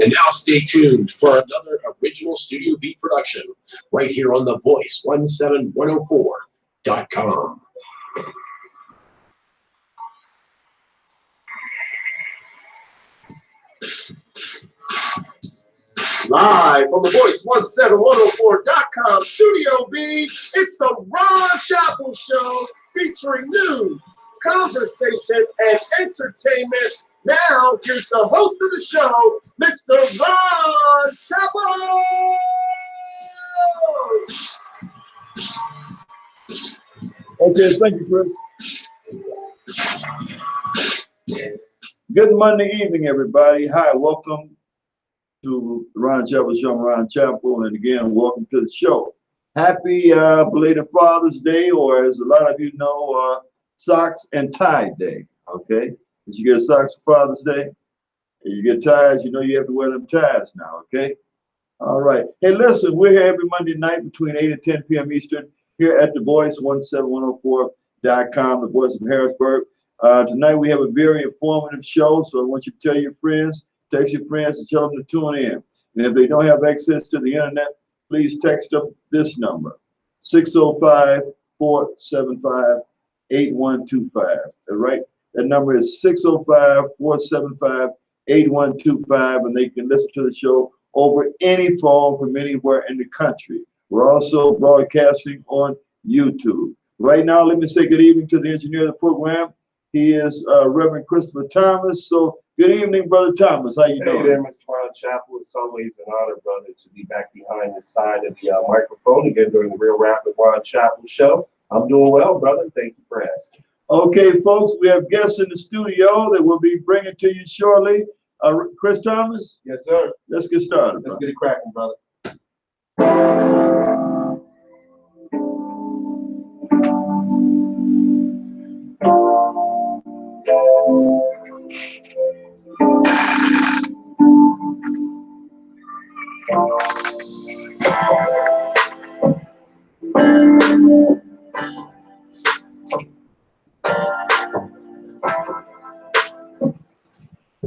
And now stay tuned for another original Studio B production right here on the Voice17104.com. Live from the Voice17104.com Studio B, it's the Ron Chapel Show featuring news, conversation, and entertainment. Now, here's the host of the show, Mr. Ron Chapel. Okay, thank you, Chris. Good Monday evening, everybody. Hi, welcome to the Ron Chapel Show. I'm Ron Chapel, and again, welcome to the show. Happy belated Father's Day, or as a lot of you know, Socks and Tie Day. Okay, did you get socks for Father's Day? And you get ties, you know you have to wear them ties now. Okay. All right. Hey, listen, we're here every Monday night between 8 and 10 p.m. Eastern here at the Voice17104.com, the Voice of Harrisburg. Tonight we have a very informative show, so I want you to tell your friends, text your friends, and tell them to tune in. And if they don't have access to the internet, please text them this number, 605-475-8125. All right? That number is 605-475-8125, and they can listen to the show over any phone from anywhere in the country. We're also broadcasting on YouTube. Right now, let me say good evening to the engineer of the program. He is Reverend Christopher Thomas. So good evening, Brother Thomas. How you doing? Hey there, Mr. Ron Chapel. It's always an honor, brother, to be back behind the side of the microphone again during the Real Rap with Ron Chapel show. I'm doing well, brother. Thank you for asking. Okay, folks, we have guests in the studio that we'll be bringing to you shortly. Chris Thomas? Yes, sir. Let's get started. Let's get it cracking, brother.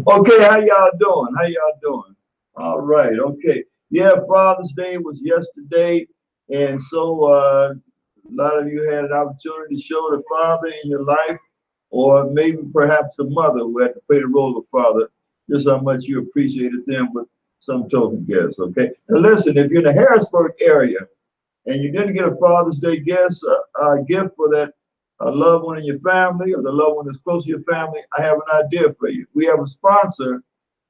Okay, how y'all doing? How y'all doing? All right, okay. Yeah, Father's Day was yesterday, and so a lot of you had an opportunity to show the father in your life, or maybe perhaps the mother who had to play the role of father, just how much you appreciated them with some token gifts, okay? Now listen, if you're in the Harrisburg area and you didn't get a Father's Day gift for that loved one in your family, or the loved one that's close to your family, I have an idea for you. We have a sponsor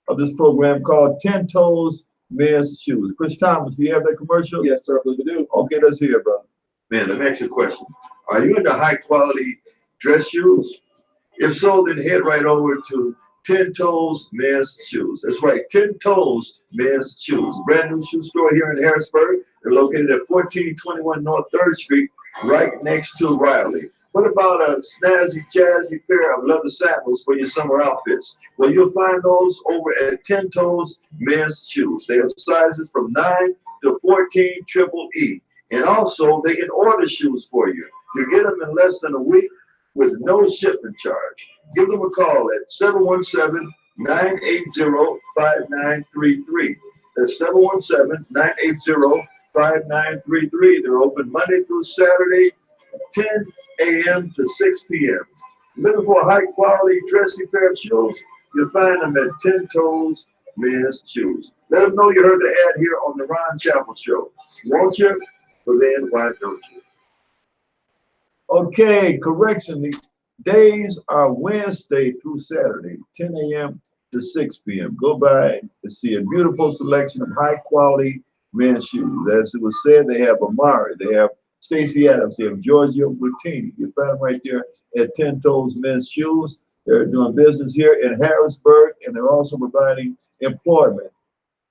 of this program called 10 Toes Men's Shoes. Chris Thomas, do you have that commercial? Yes, sir, we do. Okay, let's hear it, brother. Man, let me ask you a question. Are you into high quality dress shoes? If so, then head right over to 10 Toes Men's Shoes. That's right, 10 Toes Men's Shoes. Brand new shoe store here in Harrisburg. They're located at 1421 North 3rd Street, right next to Riley. What about a snazzy, jazzy pair of leather sandals for your summer outfits? Well, you'll find those over at 10 Toes Men's Shoes. They have sizes from 9 to 14 triple E. And also, they can order shoes for you. You get them in less than a week with no shipping charge. Give them a call at 717-980-5933. That's 717-980-5933. They're open Monday through Saturday, 10 a.m. to 6 p.m. Looking for a high-quality, dressy pair of shoes? You'll find them at 10 Toes Men's Shoes. Let them know you heard the ad here on the Ron Chapel Show. Won't you? But then, why don't you? Okay, correction. The days are Wednesday through Saturday, 10 a.m. to 6 p.m. Go by and see a beautiful selection of high-quality men's shoes. As it was said, they have Amari, they have Stacey Adams, they have Giorgio Bertini. You find them right there at 10 Toes Men's Shoes. They're doing business here in Harrisburg, and they're also providing employment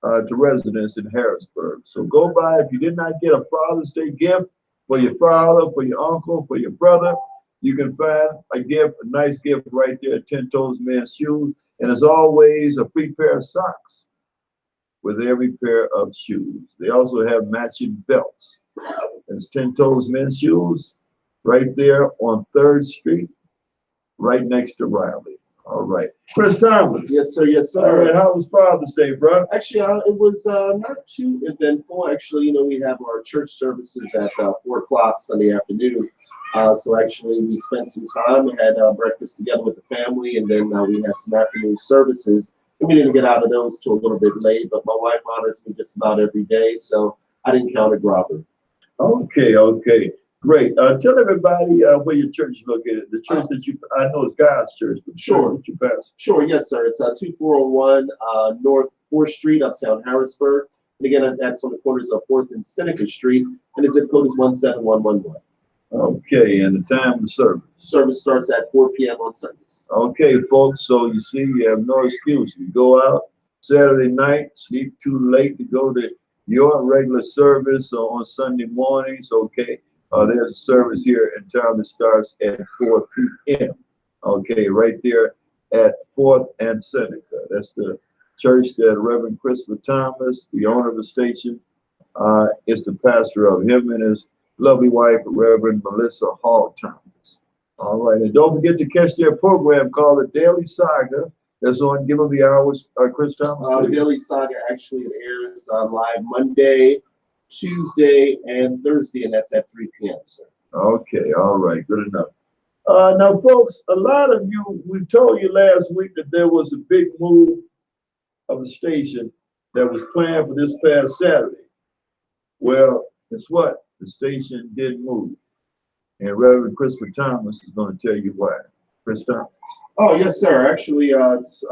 to residents in Harrisburg. So go by. If you did not get a Father's Day gift for your father, for your uncle, for your brother, you can find a gift, a nice gift right there at 10 Toes Men's Shoes. And as always, a free pair of socks with every pair of shoes. They also have matching belts. It's 10 Toes Men's Shoes right there on 3rd Street, right next to Riley. All right. Chris Thomas. Yes, sir. Yes, All right. sir. How was Father's Day, bro? Actually, it was not too eventful. Actually, we have our church services at 4 o'clock Sunday afternoon. So actually, we spent some time. We had breakfast together with the family, and then we had some afternoon services. And we didn't get out of those till a little bit late, but my wife honors me just about every day, so I didn't count it robbery. Okay, okay. Great. Tell everybody where your church is located. The church that I know is God's church, but the Sure. church that you pastor. Sure, yes, sir. It's 2401 North 4th Street, Uptown Harrisburg. And again, that's on the corners of 4th and Seneca Street, and the zip code is 17111. Okay, and the time of the service. Service starts at 4 p.m. on Sundays. Okay, folks, so you see, you have no excuse. You go out Saturday night, sleep too late to go to your regular service on Sunday mornings, okay? There's a service here in town that starts at 4 p.m. Okay, right there at 4th and Seneca. That's the church that Reverend Christopher Thomas, the owner of the station, is the pastor of. Him and his lovely wife, Reverend Melissa Hall Thomas. All right, and don't forget to catch their program called The Daily Saga. That's on Give Them the Hours, Chris Thomas. The Daily Saga actually airs live Monday, Tuesday, and Thursday, and that's at 3 p.m., sir. Okay, all right, good enough. Now, folks, a lot of you, we told you last week that there was a big move of the station that was planned for this past Saturday. Well, guess what? The station didn't move. And Reverend Christopher Thomas is going to tell you why. Chris Thomas. Oh, yes, sir. Actually, it's,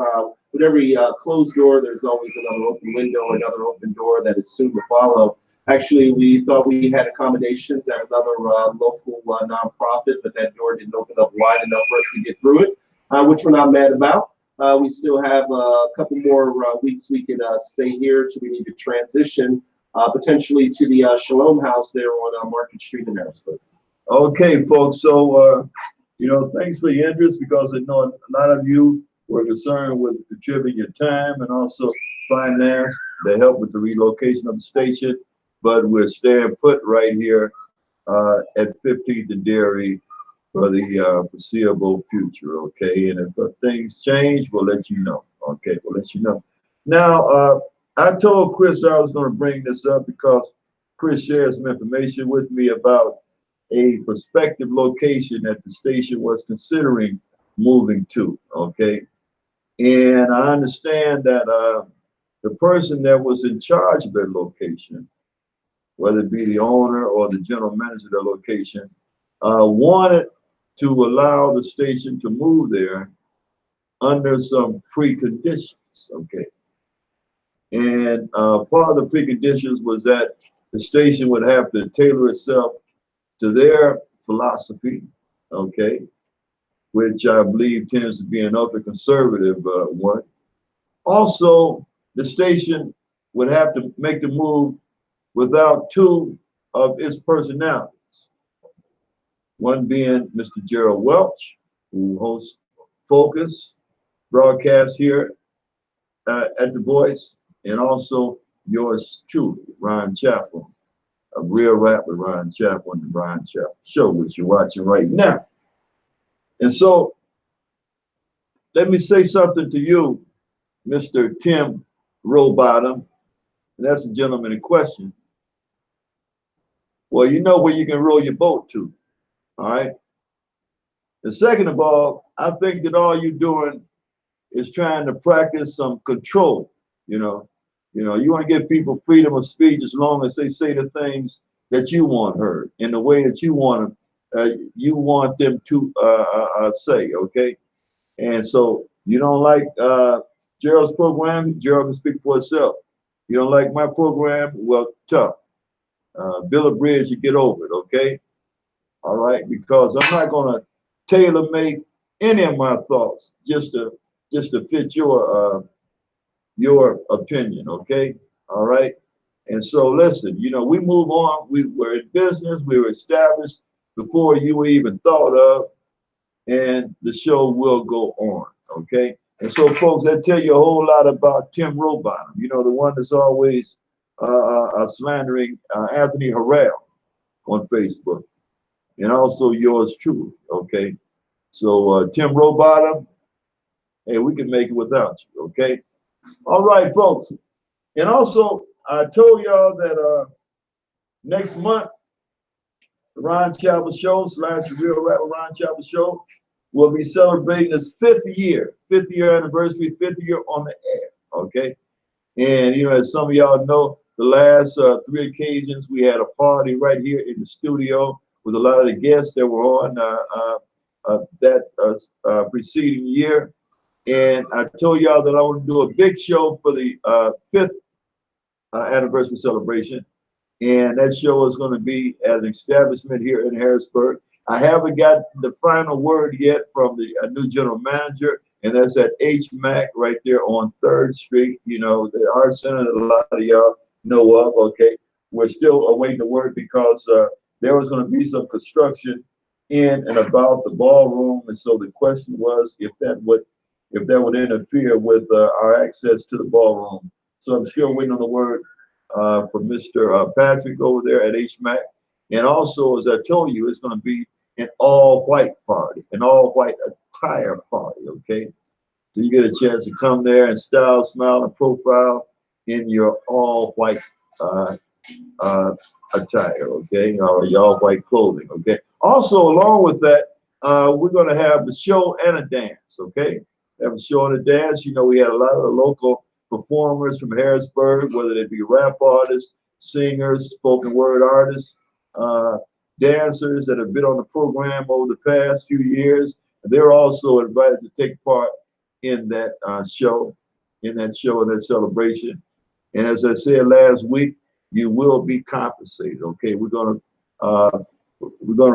with every closed door, there's always another open window, another open door that is soon to follow. Actually, we thought we had accommodations at another local nonprofit, but that door didn't open up wide enough for us to get through it, which we're not mad about. We still have a couple more weeks we can stay here till we need to transition potentially to the Shalom House there on Market Street in Harrisburg. Okay, folks. So, thanks for your interest, because I know a lot of you were concerned with contributing your time and also finance to help with the relocation of the station. But we're staying put right here at 15th and Dairy for the foreseeable future, okay? And if things change, we'll let you know, okay? We'll let you know. Now, I told Chris I was going to bring this up because Chris shared some information with me about a prospective location that the station was considering moving to, okay? And I understand that the person that was in charge of that location, whether it be the owner or the general manager of the location, wanted to allow the station to move there under some preconditions, okay? And part of the preconditions was that the station would have to tailor itself to their philosophy, okay, which I believe tends to be an ultra conservative one. Also, the station would have to make the move without two of its personalities. One being Mr. Gerald Welch, who hosts Focus broadcast here at The Voice, and also yours truly, Ron Chappell, a real rap with Ron Chappell and the Ron Chappell Show, which you're watching right now. And so, let me say something to you, Mr. Tim Rowbottom, and that's the gentleman in question. Well, you know where you can row your boat to, all right? And second of all, I think that all you're doing is trying to practice some control, you want to give people freedom of speech as long as they say the things that you want heard in the way that you want them to say, okay? And so you don't like Gerald's program, Gerald can speak for itself. You don't like my program, well, tough. Build a bridge and get over it, okay? All right, because I'm not gonna tailor make any of my thoughts just to fit your opinion, okay? All right. And so listen, we move on. We were in business, we were established before you were even thought of, and the show will go on, okay? And so folks, that tell you a whole lot about Tim Rowbottom, the one that's always slandering Anthony Harrell on Facebook, and also yours truly, okay? So Tim Rowbottom, hey, we can make it without you, okay? All right, folks. And also, I told y'all that next month, the Ron Chapel Show, slash the Real Rapper Ron Chapel Show, will be celebrating its 50th year anniversary, 50th year on the air, okay? And, you know, as some of y'all know, the last 3 occasions, we had a party right here in the studio with a lot of the guests that were on that preceding year. And I told y'all that I want to do a big show for the 5th anniversary celebration. And that show is going to be at an establishment here in Harrisburg. I haven't got the final word yet from the new general manager, and that's at HMAC right there on 3rd Street. You know, the art center that a lot of y'all know of, okay? We're still awaiting the word because there was going to be some construction in and about the ballroom, and so the question was if that would interfere with our access to the ballroom. So I'm still waiting on the word from Mr. Patrick over there at HMAC. And also, as I told you, it's going to be an all-white party, an all-white attire party, okay? So you get a chance to come there and style, smile, and profile in your all-white attire, okay? Or your all-white clothing, okay? Also, along with that, we're going to have the show and a dance, okay? Have a show and a dance. You know, we had a lot of the local performers from Harrisburg, whether they be rap artists, singers, spoken word artists, dancers that have been on the program over the past few years. They're also invited to take part in that show, and that celebration. And as I said last week, you will be compensated. Okay, we're gonna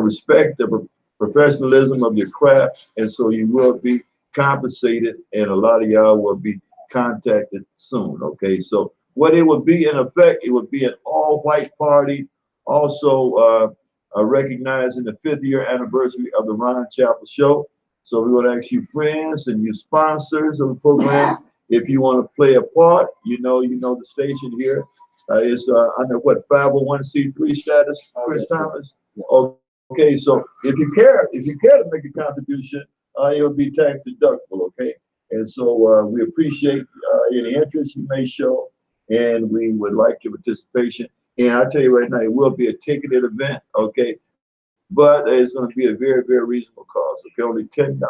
respect the professionalism of your craft, and so you will be compensated, and a lot of y'all will be contacted soon. Okay, so what it would be in effect, it would be an all-white party, also recognizing the 5th year anniversary of the Ron Chapel Show. So we want to ask you friends and you sponsors of the program, if you want to play a part, you know the station here is under what, 501c3 status, Chris Thomas? Yes. Okay, so if you care to make a contribution, it will be tax deductible, okay? And so we appreciate any interest you may show, and we would like your participation. And I tell you right now, it will be a ticketed event, okay? But it's going to be a very, very reasonable cost, okay? Only $10.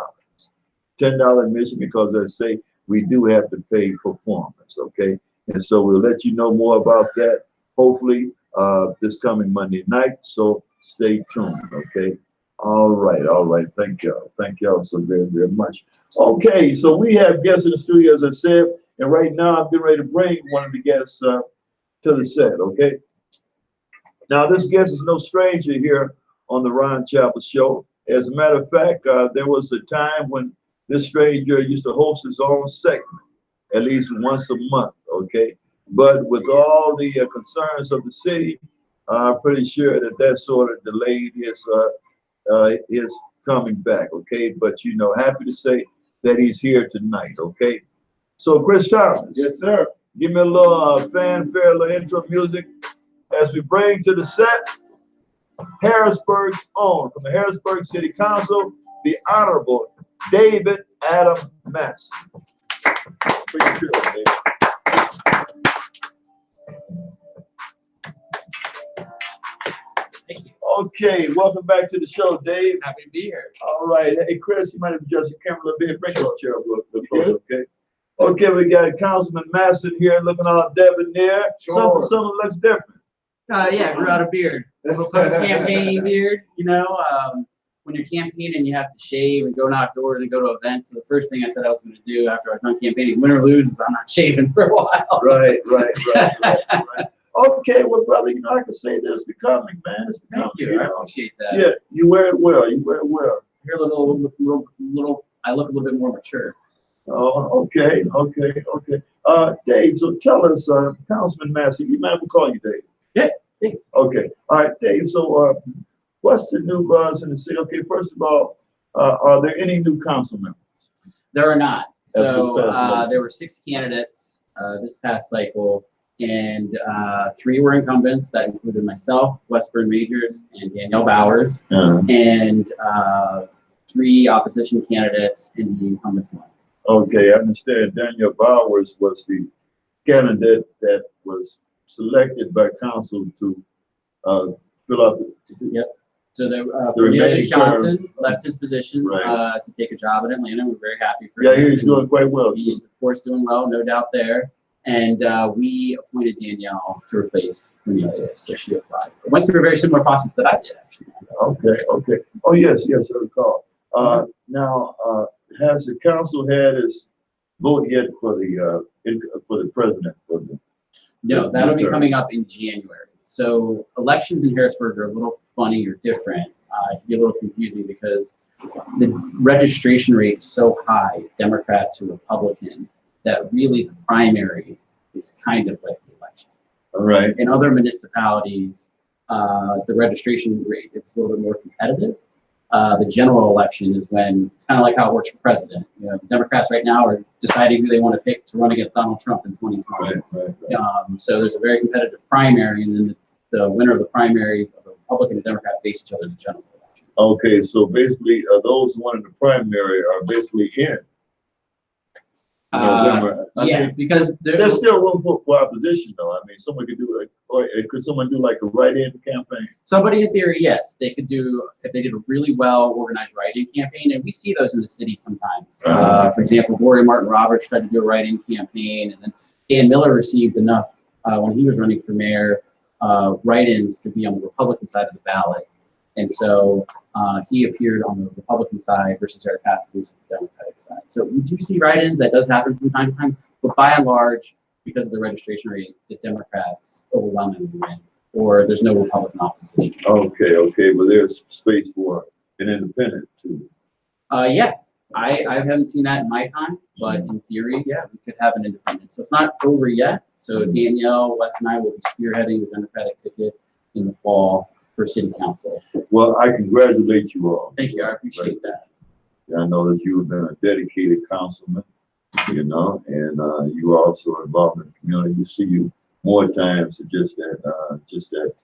$10 admission, because as I say, we do have to pay performance, okay? And so we'll let you know more about that, hopefully, this coming Monday night. So stay tuned, okay? All right. Thank y'all so very, very much. Okay, so we have guests in the studio, as I said, and right now I'm getting ready to bring one of the guests to the set, okay? Now, this guest is no stranger here on the Ron Chapel Show. As a matter of fact, there was a time when this stranger used to host his own segment, at least once a month, okay? But with all the concerns of the city, I'm pretty sure that sort of delayed his coming back, okay? But, you know, happy to say that he's here tonight, okay? So, Chris Thomas. Yes, sir. Give me a little fanfare, a little intro music as we bring to the set Harrisburg's own, from the Harrisburg City Council, the Honorable David Adam Massey. Pretty sure, David. Thank you. Okay, welcome back to the show, Dave. Happy to be here. All right. Hey, Chris, you might have adjusted your camera a little bit. Bring your chair up a little closer, okay? Okay, we got Councilman Masson here looking all debonair. Sure. Something looks different. Yeah, grew out a beard. A little post-campaign beard, you know. When you're campaigning, you have to shave and go outdoors and go to events. So the first thing I said I was going to do after I was done campaigning, win or lose, is I'm not shaving for a while. Right. Okay, well, brother, you know, I can say that it's becoming, man. It's becoming. Thank you. I appreciate that. Yeah, you wear it well. You're a little. I look a little bit more mature. Oh, okay. Dave, so tell us, Councilman Massey, you mind if we call you Dave? Yeah. Okay. All right, Dave. So, what's the new buzz in the city? Okay, first of all, are there any new council members? There are not. So there were 6 candidates this past cycle, and 3 were incumbents. That included myself, Westburn Majors, and Danielle Bowers, and 3 opposition candidates, and the incumbents won. Okay, I understand Daniel Bowers was the candidate that was selected by council to fill out the. So The Cornelius remaining term. Johnson left his position Right. to take a job in Atlanta. We're very happy for Yeah, him. he's doing quite well. He's of course doing well, no doubt there. And we appointed Danielle to replace Cornelius, so she applied. It went through a very similar process that I did, actually. Okay. Oh, yes, I recall. Now, has the council had its vote yet for the president? No, that'll be Midterm. coming up in January. So elections in Harrisburg are a little funny or different. It can be a little confusing because the registration rate is so high, Democrat to Republican, that really the primary is kind of like the election. All right. In other municipalities, the registration rate is a little bit more competitive. The general election is when it's kind of like how it works for president. You know, the Democrats right now are deciding who they want to pick to run against Donald Trump in 2020. Right. So there's a very competitive primary, and then the winner of the primary, the Republican and Democrat, face each other in the general election. Okay, so basically, those who won in the primary are basically in November. I mean, Because there's still room for opposition, though. I mean, someone could do or could someone do like a write-in campaign? somebody in theory, yes, they could do if they did a really well organized write-in campaign, and we see those in the city sometimes. For example, Gloria Martin Roberts tried to do a write-in campaign, and then Dan Miller received enough when he was running for mayor write-ins to be on the Republican side of the ballot, and so he appeared on the Republican side versus Eric Patrick, who's the Democratic side. So we do see write-ins. That does happen from time to time, but by and large, because of the registration rate, the Democrats overwhelmingly win, or there's no Republican opposition. Okay, but there's space for an independent too. Yeah, I haven't seen that in my time, but in theory, yeah, we could have an independent. So it's not over yet. So Danielle, Wes, and I will be spearheading the Democratic ticket in the fall for city council. Well, I congratulate you all. Thank you, I appreciate that. I know that you've been a dedicated councilman, you know, and you are also involved in the community. We see you more times than just at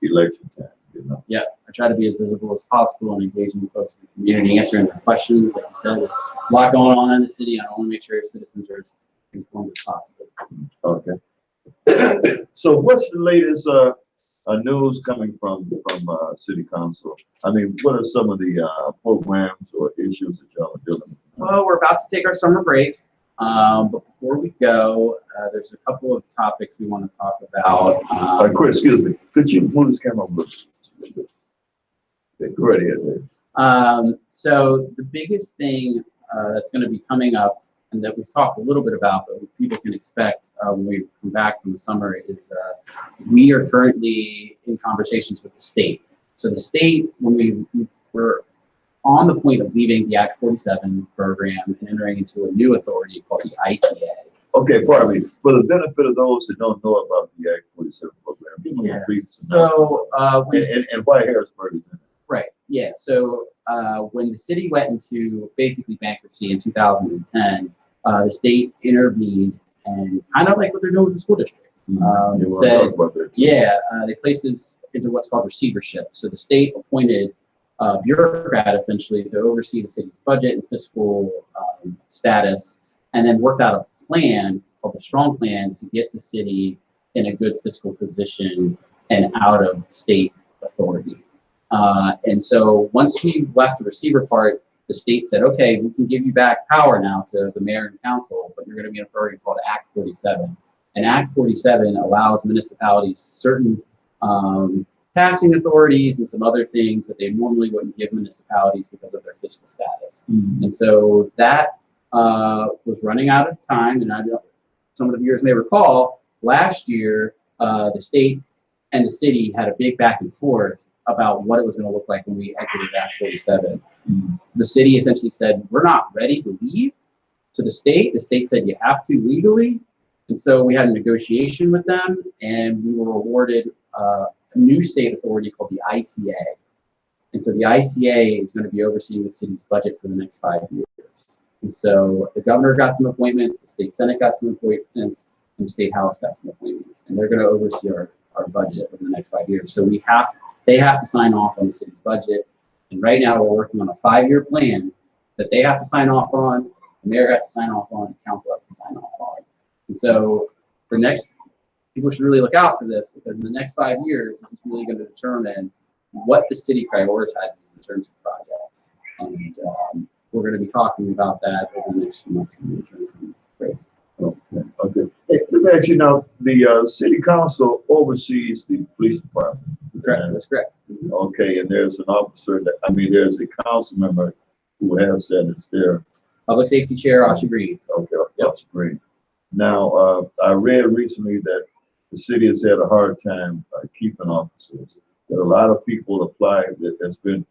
election time, you know. Yeah, I try to be as visible as possible and engaging with folks in the community, answering their questions. Like you said, there's a lot going on in the city, and I want to make sure citizens are as informed as possible. Okay. So what's the latest news coming from city council? I mean, what are some of the programs or issues that y'all are dealing with? Well, we're about to take our summer break, but before we go, there's a couple of topics we want to talk about. Chris, excuse me. Could you move this camera a little bit? Okay, go right ahead. So the biggest thing that's going to be coming up, and that we've talked a little bit about, but what people can expect when we come back from the summer, is we are currently in conversations with the state. So the state, when we were on the point of leaving the Act 47 program and entering into a new authority called the ICA. Okay, pardon me. For the benefit of those that don't know about the Act 47 program, give them a brief synopsis. So and why Harrisburg is in it. Right. Yeah. So when the city went into basically bankruptcy in 2010, the state intervened and kind of like what they're doing with the school district. They placed it into what's called receivership. So the state appointed a bureaucrat essentially to oversee the city's budget and fiscal status, and then worked out a plan called the Strong Plan to get the city in a good fiscal position and out of state authority. And so once we left the receiver part, the state said, okay, we can give you back power now to the mayor and council, but you're going to be in authority called Act 47. And Act 47 allows municipalities certain taxing authorities and some other things that they normally wouldn't give municipalities because of their fiscal status. And so that was running out of time. And I know some of the viewers may recall, last year, the state and the city had a big back and forth about what it was going to look like when we exited Act 47. The city essentially said, we're not ready to leave. To the state said, you have to legally. And so we had a negotiation with them, and we were awarded a new state authority called the ICA. And so the ICA is going to be overseeing the city's budget for the next 5 years. And so the governor got some appointments, the state senate got some appointments, and the state house got some appointments. And they're going to oversee our budget over the next 5 years. So they have to sign off on the city's budget. And right now we're working on a 5-year plan that they have to sign off on. The mayor has to sign off on, the council has to sign off on. And so for next, people should really look out for this, because in the next 5 years, this is really going to determine what the city prioritizes in terms of projects. And we're going to be talking about that over the next few months. Great. Okay. Hey, let me ask you now, the city council oversees the police department. Correct. That's correct. Okay, and there's an officer there's a council member who has that as their. Public safety chair, Asha Green. Okay, that's great. Now, I read recently that the city has had a hard time keeping officers. There are a lot of people applied there's been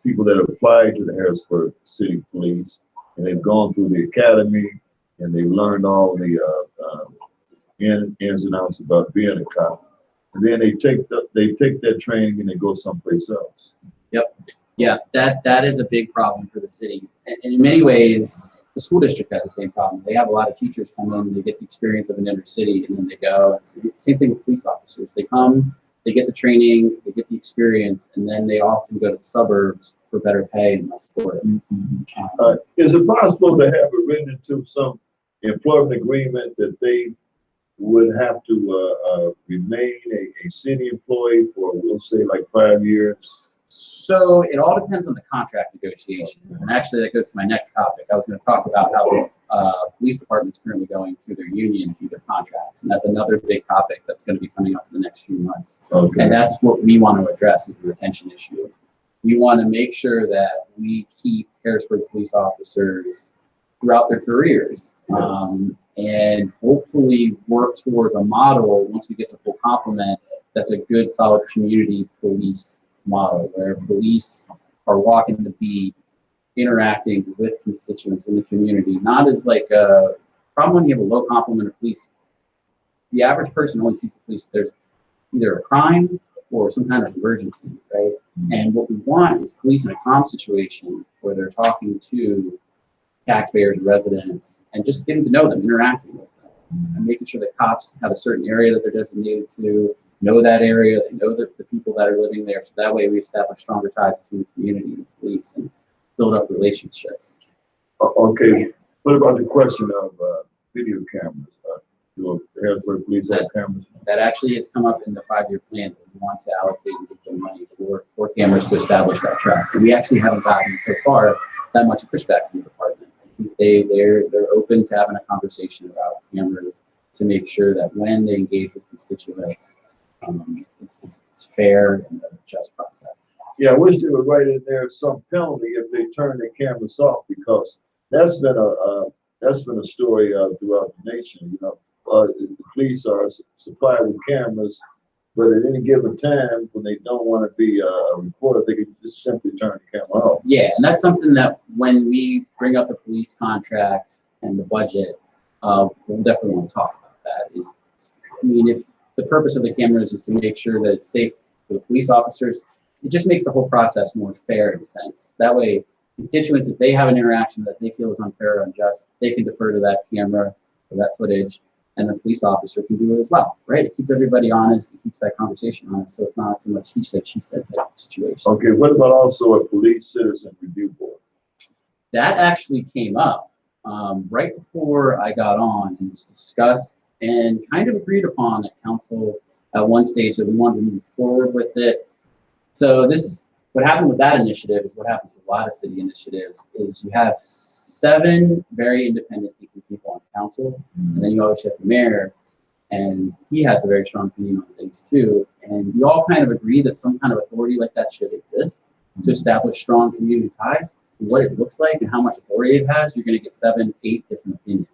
people that have applied to the Harrisburg City Police, and they've gone through the academy and they've learned all the ins and outs about being a cop. And then they take that training and they go someplace else. Yep. Yeah, that is a big problem for the city. And in many ways, the school district has the same problem. They have a lot of teachers come in, they get the experience of an inner city, and then they go. It's the same thing with police officers. They come, they get the training, they get the experience, and then they often go to the suburbs for better pay and less work. Is it possible to have it written into some employment agreement that they would have to remain a city employee for, we'll say, like 5 years? So it all depends on the contract negotiations. And actually, that goes to my next topic. I was going to talk about how the police department is currently going through their union, through their contracts. And that's another big topic that's going to be coming up in the next few months. Okay. And that's what we want to address, is the retention issue. We want to make sure that we keep Harrisburg police officers throughout their careers, and hopefully work towards a model, once we get to full complement, that's a good, solid community police model, where police are walking the beat, interacting with constituents in the community, not as like a problem when you have a low complement of police. The average person only sees the police, there's either a crime or some kind of emergency, right? And what we want is police in a calm situation where they're talking to taxpayers, residents, and just getting to know them, interacting with them, and making sure that cops have a certain area that they're designated to, know that area, they know the people that are living there, so that way we establish stronger ties between the community and the police and build up relationships. Okay, what about the question of video cameras? Do the Harrisburg police have cameras? That actually has come up in the 5-year plan. We want to allocate and give them money for cameras to establish that trust. And we actually haven't gotten so far that much pushback from the department. I think they're open to having a conversation about cameras to make sure that when they engage with constituents, it's fair and a just process. Yeah, I wish they would write in there some penalty if they turn their cameras off, because that's been a story throughout the nation. You know, the police are supplied with cameras, but at any given time, when they don't want to be reported, they can just simply turn the camera off. Yeah, and that's something that when we bring up the police contract and the budget, we'll definitely want to talk about that. I mean, if the purpose of the cameras is to make sure that it's safe for the police officers, it just makes the whole process more fair in a sense. That way, constituents, if they have an interaction that they feel is unfair or unjust, they can defer to that camera or that footage, and the police officer can do it as well, right? It keeps everybody honest, it keeps that conversation honest, so it's not so much he said, she said type of situation. Okay, what about also a police citizen review board? That actually came up right before I got on, and was discussed and kind of agreed upon at council at one stage that we wanted to move forward with it. So this is what happened with that initiative, is what happens with a lot of city initiatives, is you have 7 very independent thinking people on council, and then you always have the mayor, and he has a very strong opinion on things too. And we all kind of agree that some kind of authority like that should exist to establish strong community ties. And what it looks like and how much authority it has, you're going to get 7, 8 different opinions.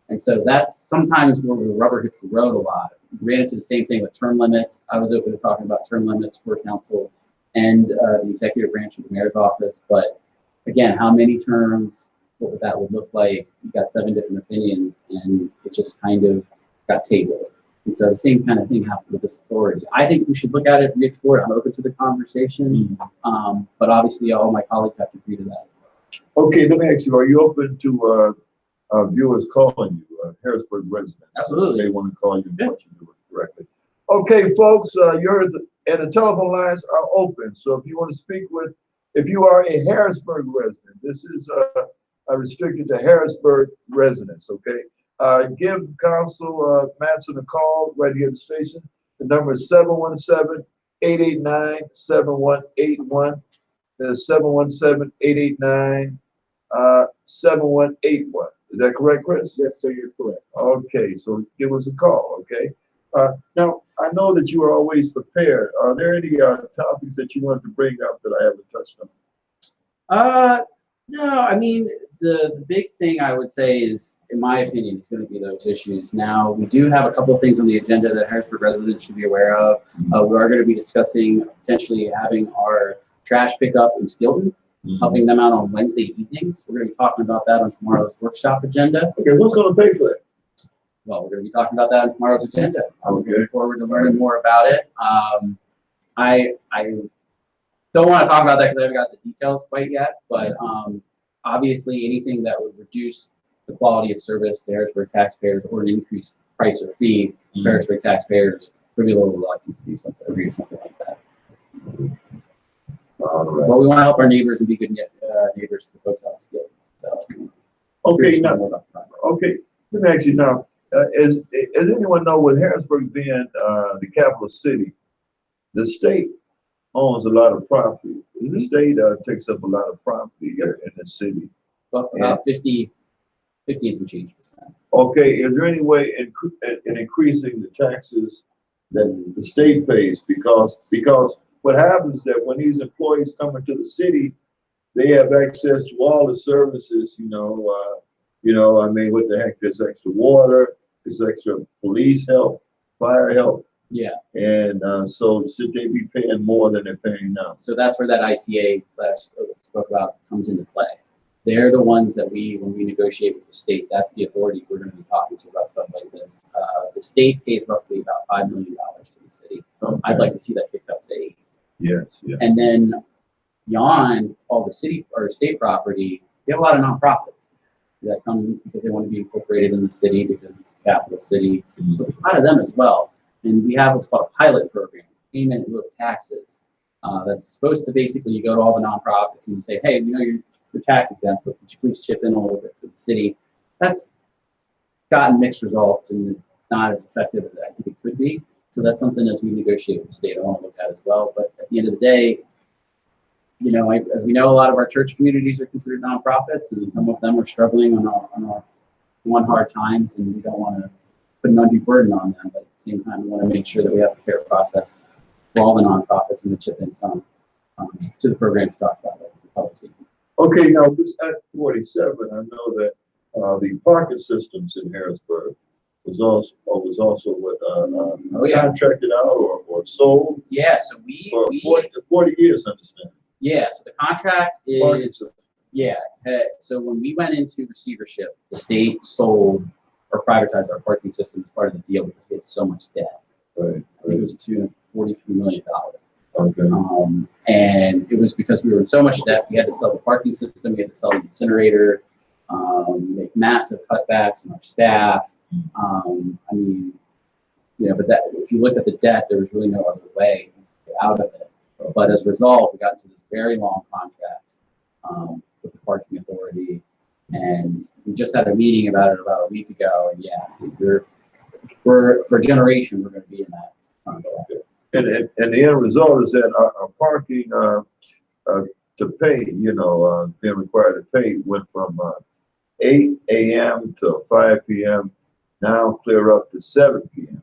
And so that's sometimes where the rubber hits the road a lot. We ran into the same thing with term limits. I was open to talking about term limits for council and the executive branch of the mayor's office. But again, how many terms, what that would look like? You got 7 different opinions, and it just kind of got tabled. And so the same kind of thing happened with this authority. I think we should look at it, re-explore it. I'm open to the conversation, but obviously all my colleagues have to agree to that. Okay, let me ask you, are you open to viewers calling you, Harrisburg residents? Absolutely. They want to call you and what you do directly. Okay, folks, and the telephone lines are open. So if you want to speak with, if you are a Harrisburg resident, this is restricted to Harrisburg residents, okay? Give Council Matson a call right here at the station. The number is 717-889-7181. That's 717-889-7181. Is that correct, Chris? Yes, sir, you're correct. Okay, so give us a call, okay? Now, I know that you are always prepared. Are there any topics that you wanted to bring up that I haven't touched on? No, I mean, the big thing I would say is, in my opinion, it's going to be those issues. Now, we do have a couple of things on the agenda that Harrisburg residents should be aware of. We are going to be discussing potentially having our trash pickup in Steelton, helping them out on Wednesday evenings. We're going to be talking about that on tomorrow's workshop agenda. Okay, who's going to pay for that? Well, we're going to be talking about that on tomorrow's agenda. I'm Okay. looking forward to learning more about it. I don't want to talk about that because I haven't got the details quite yet, but obviously anything that would reduce the quality of service to Harrisburg taxpayers or an increased price or fee to Harrisburg taxpayers would be a little reluctant to do something, agree to something like that. All right. But we want to help our neighbors and be good neighbors to the folks out of Steele. So, Okay, curious to know now, more about that. okay, let me ask you now, as anyone know, with Harrisburg being the capital city, the state owns a lot of property. The state takes up a lot of property here in the city. About 50 and some change percent. Okay, is there any way in increasing the taxes that the state pays? Because what happens is that when these employees come into the city, they have access to all the services, I mean, what the heck, there's extra water, there's extra police help, fire help. Yeah. And so should they be paying more than they're paying now? So that's where that ICA that I spoke about comes into play. They're the ones that when we negotiate with the state, that's the authority we're going to be talking to about stuff like this. The state pays roughly about $5 million to the city. Okay. I'd like to see that kicked up to $8 million. Yes, yeah. And then beyond all the city or state property, we have a lot of nonprofits that come because they want to be incorporated in the city because it's the capital city. So a lot of them as well. And we have what's called a pilot program, payment in lieu of taxes. That's supposed to basically, you go to all the nonprofits and you say, hey, you're tax exempt, but could you please chip in a little bit for the city? That's gotten mixed results and it's not as effective as I think it could be. So that's something as we negotiate with the state, I want to look at as well. But at the end of the day, as we know, a lot of our church communities are considered nonprofits, and some of them are struggling on our hard times, and we don't want to put an undue burden on them. But at the same time, we want to make sure that we have a fair process for all the nonprofits and to chip in some to the program to talk about it, the public safety. Okay, now this Act 47, I know that the parking systems in Harrisburg was also what contracted out or sold Yeah, so for 40 years, I understand. Yeah, so the contract Parking is, system. so when we went into receivership, the state sold or privatized our parking system as part of the deal because we had so much debt. Right, I think it was to $43 million. okay. And it was because we were in so much debt, we had to sell the parking system, we had to sell the incinerator, make massive cutbacks in our staff. But that, if you looked at the debt, there was really no other way to get out of it. But as a result, we got into this very long contract with the parking authority, and we just had a meeting about it about a week ago. And yeah, we're for a generation, we're going to be in that contract. And the end result is that our parking to pay, being required to pay went from 8 a.m. to 5 p.m. now clear up to 7 p.m.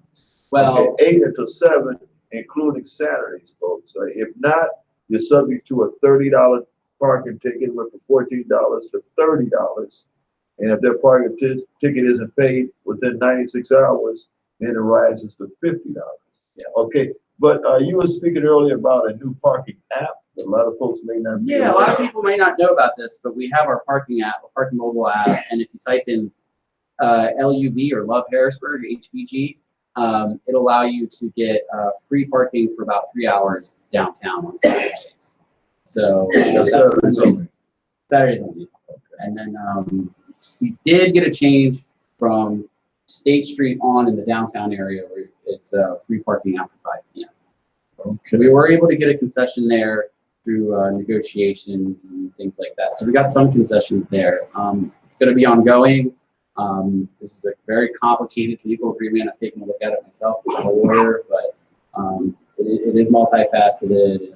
Well, okay, 8 until 7, including Saturdays, folks. If not, you're subject to a $30 parking ticket, went from $14 to $30. And if their parking ticket isn't paid within 96 hours, then it rises to $50. Yeah. Okay, but you were speaking earlier about a new parking app that a lot of folks may not be yeah, a aware lot of people may not know about this, but we have our parking app, our parking mobile app, and if you type in LUV or Love Harrisburg, HBG, it'll allow you to get free parking for about 3 hours downtown on Saturdays. So that's Saturdays only. And then we did get a change from State Street on in the downtown area where it's free parking after 5 p.m. Okay. So we were able to get a concession there through negotiations and things like that. So we got some concessions there. It's going to be ongoing. This is a very complicated legal agreement. I've taken a look at it myself. I'm not a lawyer, but it is multifaceted.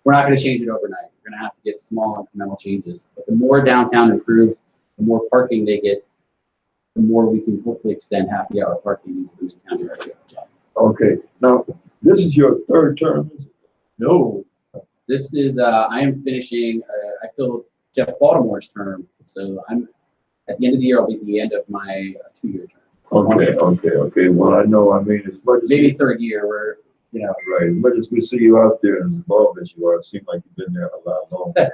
We're not going to change it overnight. We're going to have to get small incremental changes. But the more downtown improves, the more parking they get, the more we can hopefully extend happy hour parking into the Midtown area. Okay, now, this is your third term, is it? No, this is, I am finishing, I feel Jeff Baltimore's term. So at the end of the year, I'll be at the end of my 2-year term. Okay. Well, I know, I mean, as much as. Maybe third year where, Right, as much as we see you out there as involved as you are, it seems like you've been there a lot longer.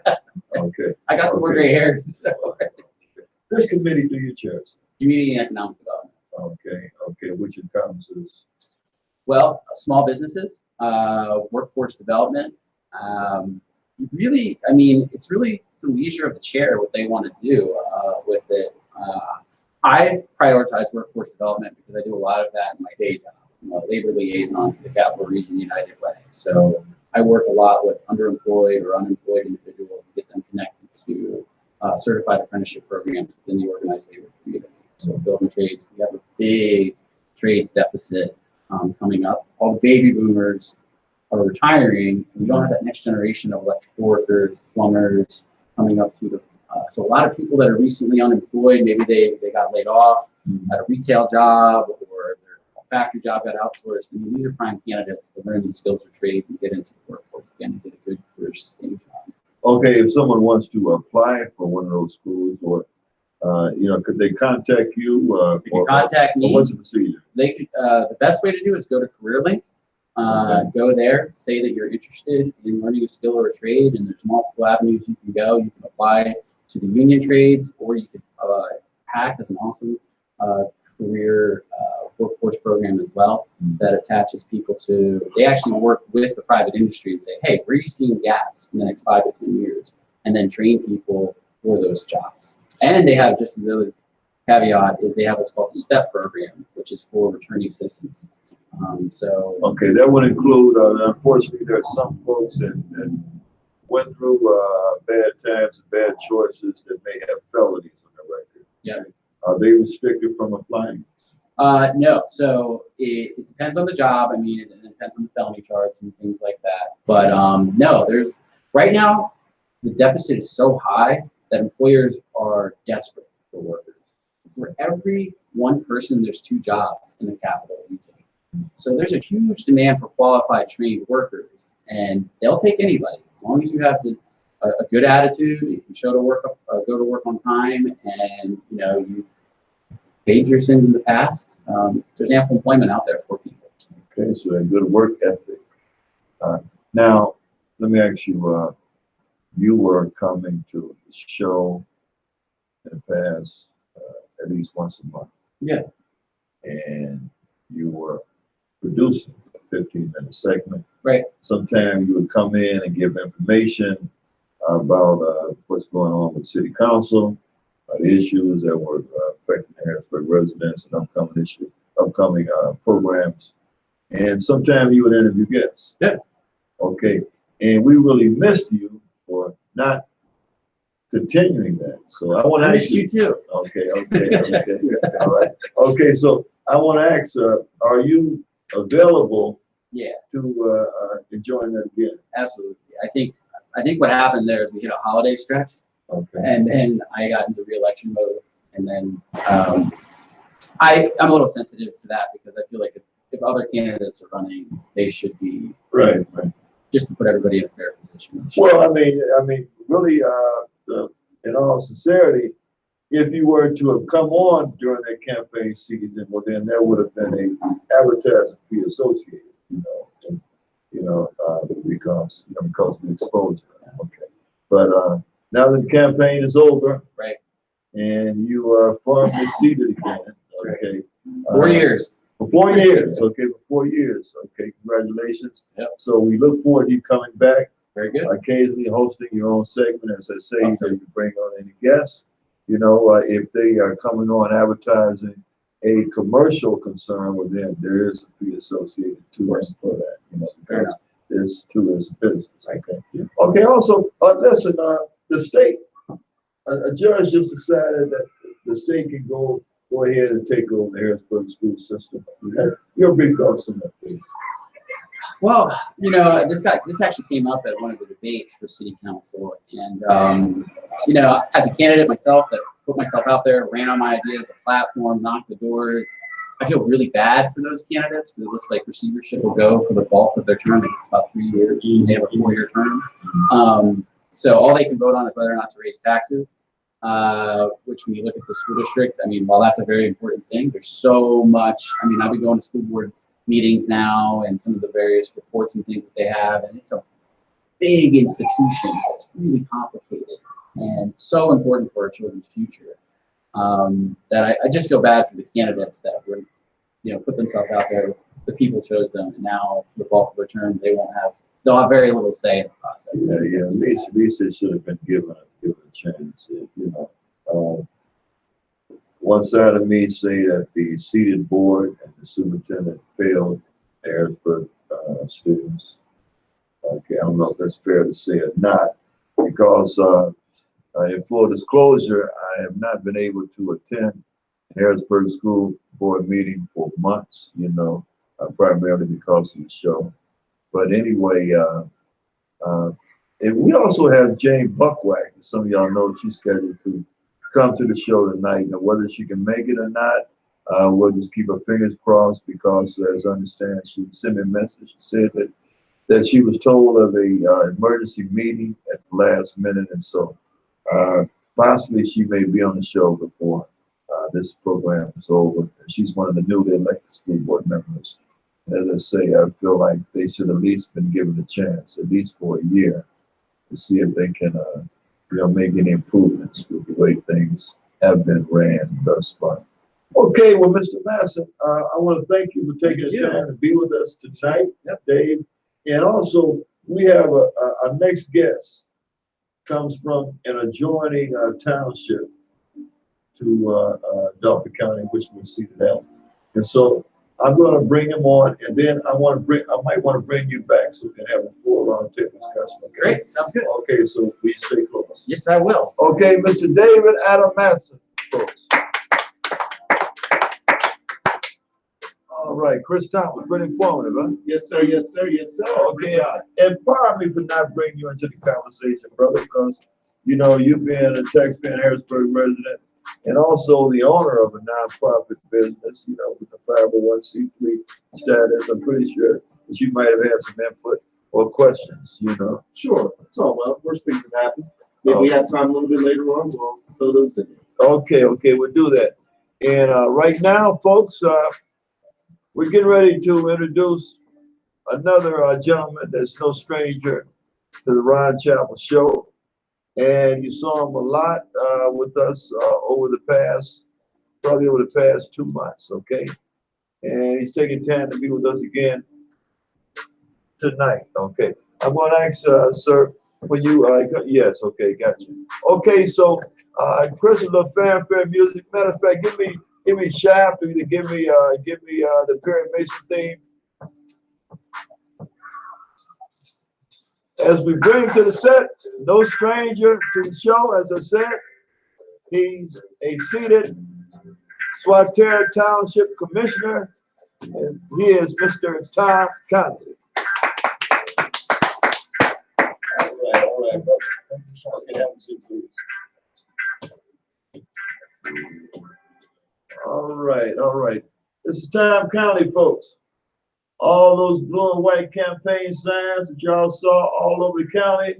Okay. I got some more gray hairs. So. This committee do your chairs. Community and economic development. Okay, which encompasses. Well, small businesses, workforce development. Really, I mean, it's really the leisure of the chair what they want to do with it. I prioritize workforce development because I do a lot of that in my day job. Labor liaison for the Capital Region United Way. So I work a lot with underemployed or unemployed individuals to get them connected to certified apprenticeship programs within the organized labor community. So building trades, we have a big trades deficit coming up. All the baby boomers are retiring, and we don't have that next generation of electrical workers, plumbers coming up through the. So a lot of people that are recently unemployed, maybe they got laid off at a retail job or their factory job got outsourced. I mean, these are prime candidates to learn these skills or trades and get into the workforce again and get a good career sustaining job. Okay, if someone wants to apply for one of those schools, or could they contact you? If you contact me, what's the procedure? They could. The best way to do is go to CareerLink. Go there, say that you're interested in learning a skill or a trade, and there's multiple avenues you can go. You can apply to the union trades, or you could PAC as an awesome career workforce program as well that attaches people to. They actually work with the private industry and say, hey, where are you seeing gaps in the next 5 to 10 years, and then train people for those jobs. And they have just another caveat is they have what's called the STEP program, which is for returning citizens. Okay, that would include, unfortunately, there are some folks that went through bad times and bad choices that may have felonies on their record. Yeah. Are they restricted from applying? No, so it depends on the job. I mean, it depends on the felony charge and things like that. But no, right now, the deficit is so high that employers are desperate for workers. For every one person, there's 2 jobs in the capital region. So there's a huge demand for qualified trained workers, and they'll take anybody as long as you have a good attitude. You can show to work, go to work on time, and you've paid your sins in the past. There's ample employment out there for people. Okay, so a good work ethic. Now, let me ask you. You were coming to the show in the past at least once a month. Yeah. And you were producing a 15-minute segment. Right. Sometimes you would come in and give information about what's going on with City Council, the issues that were affecting Harrisburg residents and upcoming programs. And sometimes you would interview guests. Yeah. Okay. And we really missed you for not continuing that. So I want to ask you too. Okay. All right. Okay. So I want to ask, are you available? Yeah. To join that again? Absolutely. I think what happened there is we hit a holiday stretch. Okay. And then I got into re-election mode, and then I'm a little sensitive to that because I feel like if other candidates are running, they should be right. Just to put everybody in a fair position. Well, I mean, really, in all sincerity, if you were to have come on during that campaign season, well, then there would have been an advertising fee associated, because of the exposure. Okay. But now that the campaign is over, right, and you are firmly seated again, okay. 4 years. For 4 years, okay, for 4 years, okay, congratulations. Yep. So we look forward to you coming back. Very good. Occasionally hosting your own segment, as I say, you can bring on any guests. If they are coming on advertising a commercial concern with them, there is a fee associated to us for that. Fair enough. is to his business. Okay. Okay. Also, listen. The state, a judge just decided that the state can go ahead and take over the Harrisburg school system. Your brief thoughts on that, please. Well, you know, this actually came up at one of the debates for city council, and you know, as a candidate myself that put myself out there, ran on my ideas, a platform, knocked the doors. I feel really bad for those candidates because it looks like receivership will go for the bulk of their term. It's about 3 years. They have a 4-year term. So all they can vote on is whether or not to raise taxes, which when you look at the school district, I mean, while that's a very important thing, there's so much. I mean, I've been going to school board meetings now and some of the various reports and things that they have, and it's a big institution that's really complicated and so important for our children's future. That I just feel bad for the candidates that were, you know, put themselves out there. The people chose them, and now for the bulk of their term, they'll have very little say in the process. Yeah. Lisa should have been given a chance. You know, one side of me say that the seated board and the superintendent failed Harrisburg students. Okay, I don't know if that's fair to say or not, because in full disclosure, I have not been able to attend Harrisburg School Board meeting for months, you know, primarily because of the show. But anyway, and we also have Jane Buckwhack. Some of y'all know she's scheduled to come to the show tonight. Now, whether she can make it or not, we'll just keep our fingers crossed, because as I understand, she sent me a message. She said that she was told of a emergency meeting at the last minute, and so possibly she may be on the show before this program is over. She's one of the newly elected school board members. As I say, I feel like they should at least been given a chance, at least for a year, to see if they can, you know, make any improvements with the way things have been ran thus far. Okay, well, Mr. Masson, I want to thank you for taking the time to be with us tonight, Dave. And also, we have our next guest comes from an adjoining township to Dauphin County, which we're seated at. And so I'm going to bring him on, and then I might want to bring you back so we can have a full roundtable discussion. Okay? Great, sounds good. Okay, so please stay close. Yes, I will. Okay, Mr. David Adam Masson, folks. All right, Chris Thomas, pretty informative, huh? Yes, sir. Yes, sir. Yes, sir. Okay, and pardon me for not bringing you into the conversation, brother, because, you know, you being a taxpayer Harrisburg resident, and also the owner of a nonprofit business, you know, with a 501c3 status, I'm pretty sure that you might have had some input or questions, you know. Sure. It's all well. Worst things have happened. If we have time a little bit later on, we'll throw those in. Okay, we'll do that. And right now, folks, we're getting ready to introduce another gentleman that's no stranger to the Ron Chapel Show. And you saw him a lot with us probably over the past 2 months, okay? And he's taking time to be with us again tonight, okay? I'm going to ask, sir, when you, yes, okay, got you. Okay, so Chris, a little fanfare music. Matter of fact, give me Shaft, either give me the Perry Mason theme. As we bring to the set, no stranger to the show, as I said, he's a seated Swatara Township Commissioner, and he is Mr. Tom Conley. All right, brother. All right. This is Tom Conley, folks. All those blue and white campaign signs that y'all saw all over the county.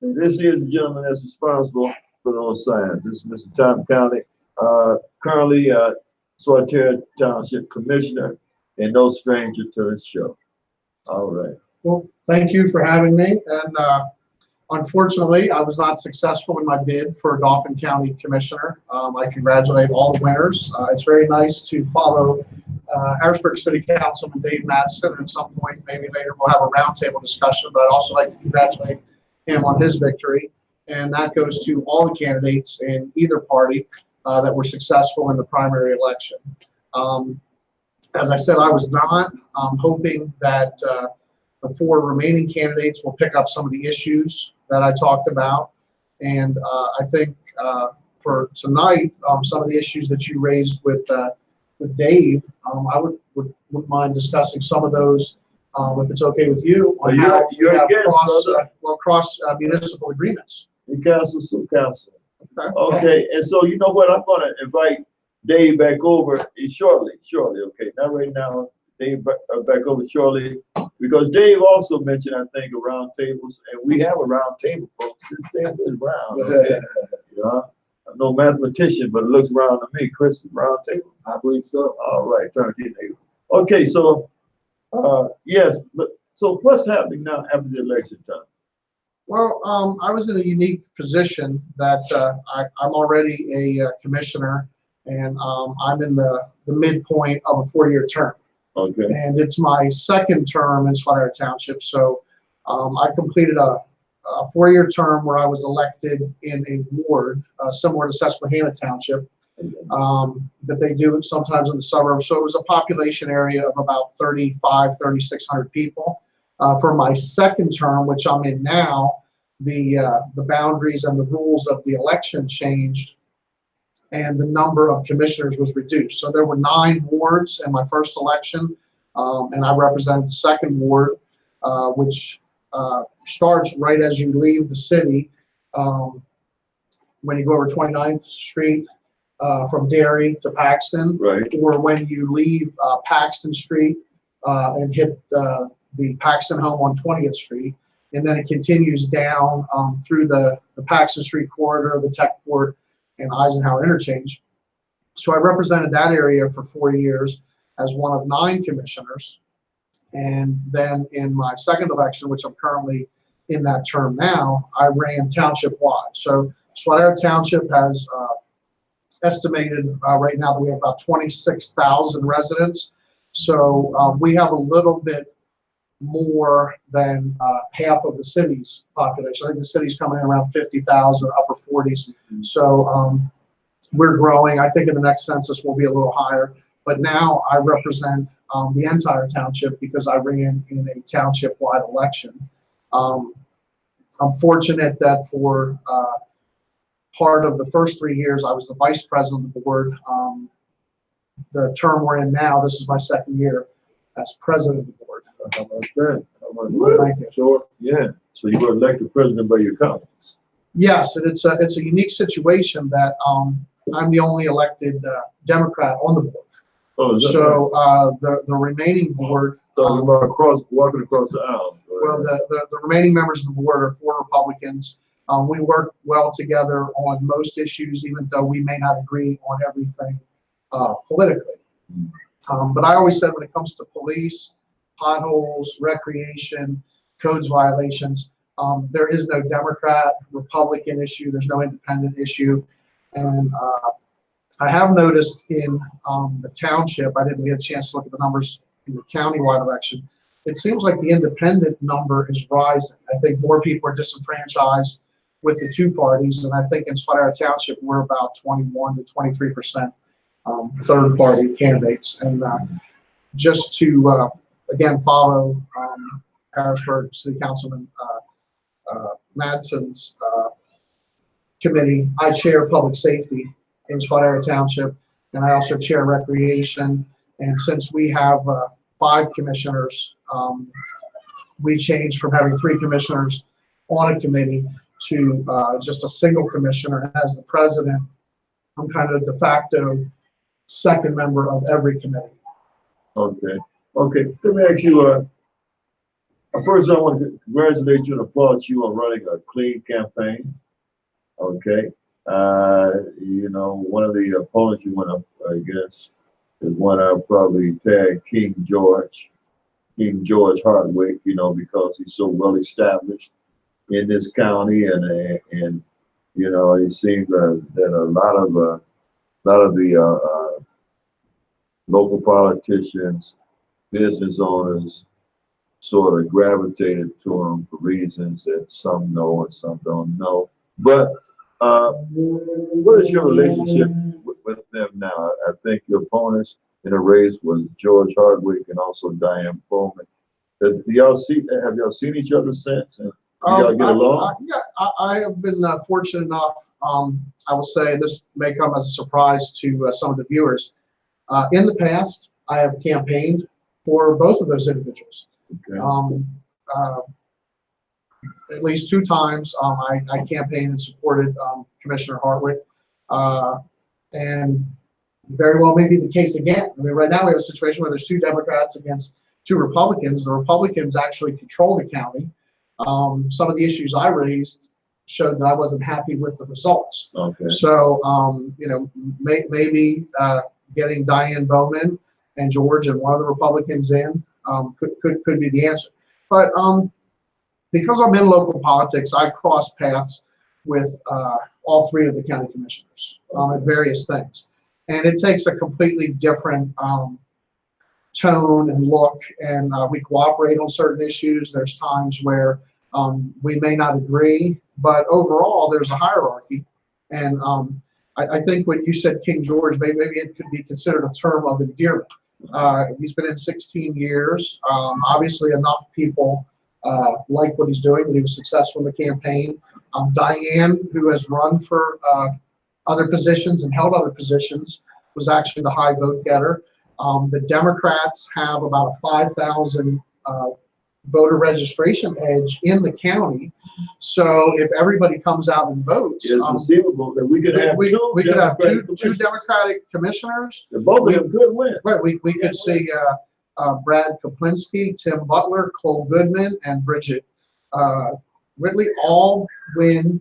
And this is the gentleman that's responsible for those signs. This is Mr. Tom Conley, currently Swatara Township Commissioner, and no stranger to this show. All right. Well, thank you for having me. And unfortunately, I was not successful in my bid for Dauphin County Commissioner. I congratulate all the winners. It's very nice to follow Harrisburg City Councilman Dave Mattson, and at some point, maybe later, we'll have a roundtable discussion, but I'd also like to congratulate him on his victory. And that goes to all the candidates in either party that were successful in the primary election. As I said, I was not. I'm hoping that The 4 remaining candidates will pick up some of the issues that I talked about. And I think for tonight, some of the issues that you raised with Dave, I wouldn't mind discussing some of those, if it's okay with you, on Well, how you're we a have guest, brother. cross municipal agreements. The council, so council. Okay. Okay, and so you know what? I'm gonna invite Dave back over shortly. Okay, not right now. Dave back over shortly, because Dave also mentioned, I think, a round tables, and we have a round table, folks. This thing is round. Okay? You know, I'm no mathematician, but it looks round to me. Chris, round table. I believe so. All right, turn it in. Okay, so yes, but so what's happening now after the election time? Well, I was in a unique position that I'm already a commissioner, and I'm in the midpoint of a 4-year term. Okay. And it's my second term in Sweater Township. So I completed a 4-year term where I was elected in a ward similar to Susquehanna Township that they do sometimes in the suburbs. So it was a population area of about 3,600 people. For my second term, which I'm in now, the boundaries and the rules of the election changed, and the number of commissioners was reduced. So there were 9 wards in my first election, and I represented the second ward, which starts right as you leave the city. When you go over 29th Street from Derry to Paxton, Right. or when you leave Paxton Street and hit the Paxton home on 20th Street, and then it continues down through the Paxton Street corridor, the Tech Port, and Eisenhower interchange. So I represented that area for 4 years as one of 9 commissioners. And then in my second election, which I'm currently in that term now, I ran township-wide. So Sweater Township has estimated right now that we have about 26,000 residents. So we have a little bit more than half of the city's population. I think the city's coming in around 50,000, upper 40s. So we're growing. I think in the next census we'll be a little higher. But now I represent the entire township because I ran in a township-wide election. I'm fortunate that for part of the first 3 years I was the vice president of the board. The term we're in now, this is my second year as president of the board. How about that? How about that? Thank you. Sure. Yeah. So you were elected president by your colleagues. Yes, and it's a unique situation that I'm the only elected Democrat on the board. Oh, is that right? So the remaining board, Talking about walking across the aisle. well, the remaining members of the board are 4 Republicans. We work well together on most issues, even though we may not agree on everything politically. But I always said when it comes to police, potholes, recreation, codes violations, there is no Democrat, Republican issue. There's no independent issue. And I have noticed in the township, I didn't get a chance to look at the numbers in the countywide election. It seems like the independent number is rising. I think more people are disenfranchised with the 2 parties. And I think in Sweater Township, we're about 21 to 23% third party candidates. And just to, again, follow Harrisburg City Councilman Madsen's committee, I chair public safety in Sweater Township, and I also chair recreation. And since we have 5 commissioners, we changed from having 3 commissioners on a committee to just a single commissioner. And as the president, I'm kind of the de facto second member of every committee. Okay. Okay. Let me ask you, first I want to congratulate you and applaud you on running a clean campaign. Okay. You know, one of the opponents you went up against is one I'll probably tag King George Hardwick, you know, because he's so well established in this county, and you know, it seems that a lot of the local politicians, business owners, sort of gravitated to him for reasons that some know and some don't know. But what is your relationship with them now? I think your opponents in a race was George Hardwick and also Diane Bowman. Do y'all have y'all seen each other since? And do y'all get along? I have been fortunate enough. I will say this may come as a surprise to some of the viewers. In the past, I have campaigned for both of those individuals. Okay. At least 2 times, I campaigned and supported Commissioner Hartwick, and very well may be the case again. I mean, right now we have a situation where there's 2 Democrats against 2 Republicans. The Republicans actually control the county. Some of the issues I raised showed that I wasn't happy with the results. Okay. So, you know, maybe getting Diane Bowman and George and one of the Republicans in could be the answer. But because I'm in local politics, I cross paths with all 3 of the county commissioners at various things. And it takes a completely different tone and look, and we cooperate on certain issues. There's times where we may not agree, but overall there's a hierarchy. And I think when you said King George, maybe it could be considered a term of endearment. He's been in 16 years. Obviously enough people like what he's doing, that he was successful in the campaign. Diane, who has run for other positions and held other positions, was actually the high vote getter. The Democrats have about a 5,000 voter registration edge in the county. So if everybody comes out and votes, It's conceivable that we could have we could have two commissioners. Democratic commissioners. And both of them could win. Right, we could see Brad Kaplinski, Tim Butler, Cole Goodman, and Bridget Whitley all win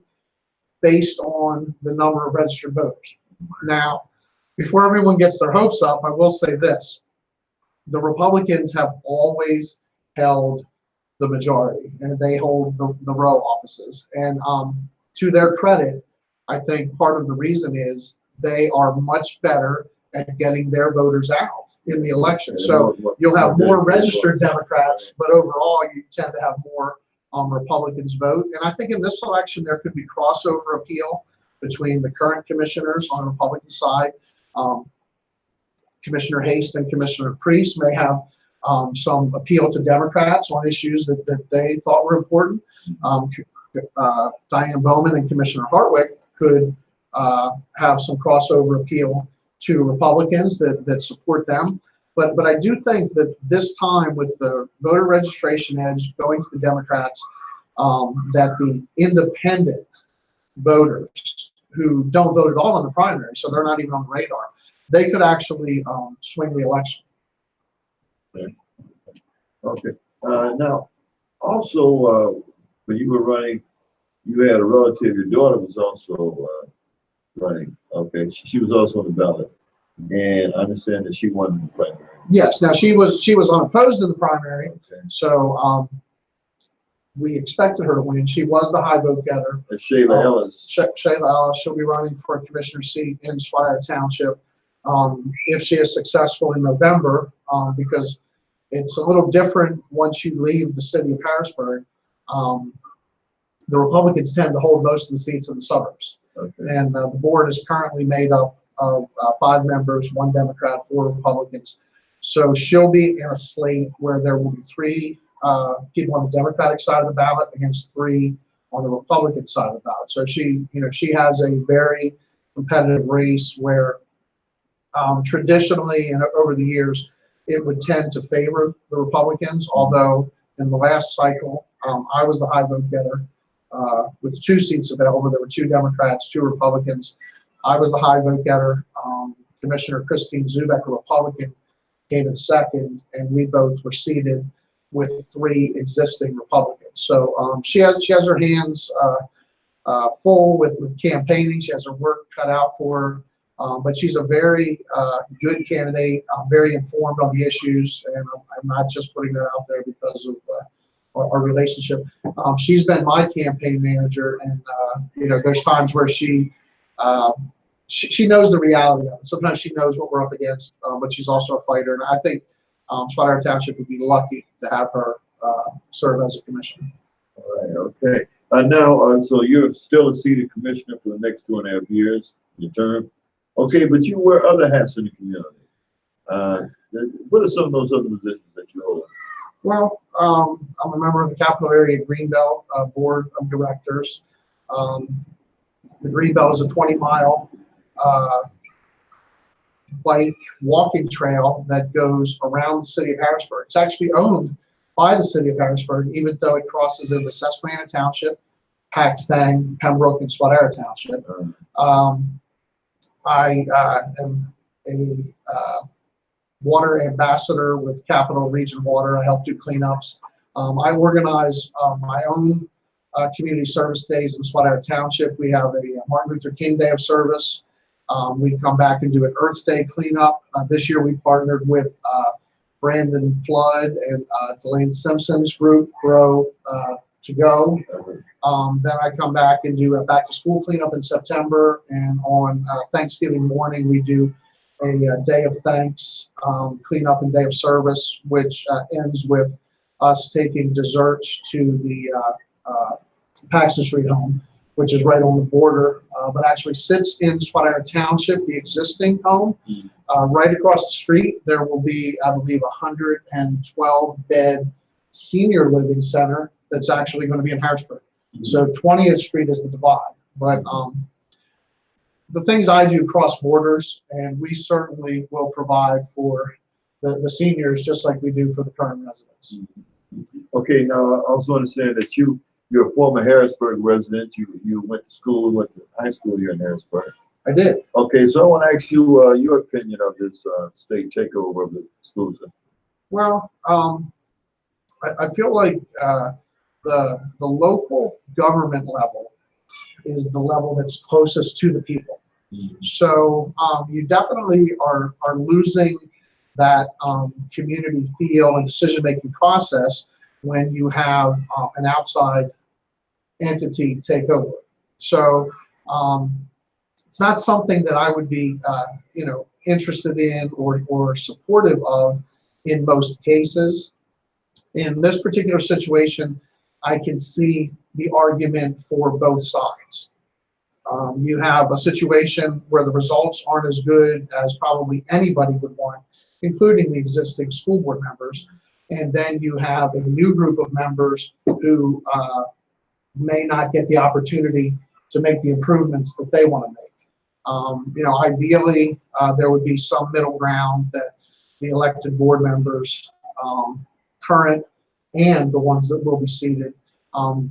based on the number of registered voters. Now, before everyone gets their hopes up, I will say this. The Republicans have always held the majority, and they hold the row offices. And to their credit, I think part of the reason is they are much better at getting their voters out in the election. So you'll have more registered Democrats, but overall you tend to have more Republicans vote. And I think in this election there could be crossover appeal between the current commissioners on the Republican side. Commissioner Haste and Commissioner Priest may have some appeal to Democrats on issues that they thought were important. Diane Bowman and Commissioner Hartwick could have some crossover appeal to Republicans that support them. But I do think that this time, with the voter registration edge going to the Democrats, that the independent voters who don't vote at all in the primary, so they're not even on the radar, they could actually swing the election. Okay. Now, also, when you were running, you had a relative, your daughter was also running. Okay. She was also on the ballot. And I understand that she won the primary. Yes. Now, she was unopposed in the primary. Okay. So we expected her to win. She was the high vote getter. And Shayla Ellis. Shayla Ellis, she'll be running for a commissioner seat in Swire Township if she is successful in November, because it's a little different once you leave the city of Harrisburg. The Republicans tend to hold most of the seats in the suburbs. Okay. And the board is currently made up of 5 members, 1 Democrat, 4 Republicans. So she'll be in a slate where there will be 3 people on the Democratic side of the ballot against 3 on the Republican side of the ballot. So she has a very competitive race where traditionally and over the years, it would tend to favor the Republicans, although in the last cycle, I was the high vote getter with 2 seats available. There were 2 Democrats, 2 Republicans. I was the high vote getter. Commissioner Christine Zubek, a Republican, came in second, and we both were seated with 3 existing Republicans. So she has her hands full with campaigning. She has her work cut out for her. But she's a very good candidate, very informed on the issues, and I'm not just putting that out there because of our relationship. She's been my campaign manager, and there's times where she knows the reality of it. Sometimes she knows what we're up against, but she's also a fighter, and I think Swire Township would be lucky to have her serve as a commissioner. All right, okay. Now, so you're still a seated commissioner for the next 2.5 years, your term. Okay, but you wear other hats in the community. What are some of those other positions that you hold? Well, I'm a member of the Capital Area Greenbelt Board of Directors. The Greenbelt is a 20-mile bike walking trail that goes around the city of Harrisburg. It's actually owned by the city of Harrisburg, even though it crosses into Susquehanna Township, Paxton, Pembroke, and Swadera Township. I am a water ambassador with Capital Region Water. I help do cleanups. I organize my own community service days in Swadera Township. We have a Martin Luther King Day of service. We come back and do an Earth Day cleanup. This year we partnered with Brandon Flood and Delane Simpson's group, Grow to Go. Then I come back and do a back to school cleanup in September. And on Thanksgiving morning, we do a day of thanks cleanup and day of service, which ends with us taking desserts to the Paxton Street home, which is right on the border, but actually sits in Swadera Township, the existing home. Right across the street, there will be, I believe, a 112-bed senior living center that's actually going to be in Harrisburg. So 20th Street is the divide. But the things I do cross borders, and we certainly will provide for the seniors just like we do for the current residents. Okay, now I was going to say that you're a former Harrisburg resident. You went to high school here in Harrisburg. I did. Okay, so I want to ask you your opinion of this state takeover of the school system. Well, I feel like the local government level is the level that's closest to the people. So you definitely are losing that community feel and decision-making process when you have an outside entity take over. So it's not something that I would be, interested in or supportive of in most cases. In this particular situation, I can see the argument for both sides. You have a situation where the results aren't as good as probably anybody would want, including the existing school board members. And then you have a new group of members who may not get the opportunity to make the improvements that they want to make. Ideally, there would be some middle ground that the elected board members, current and the ones that will be seated,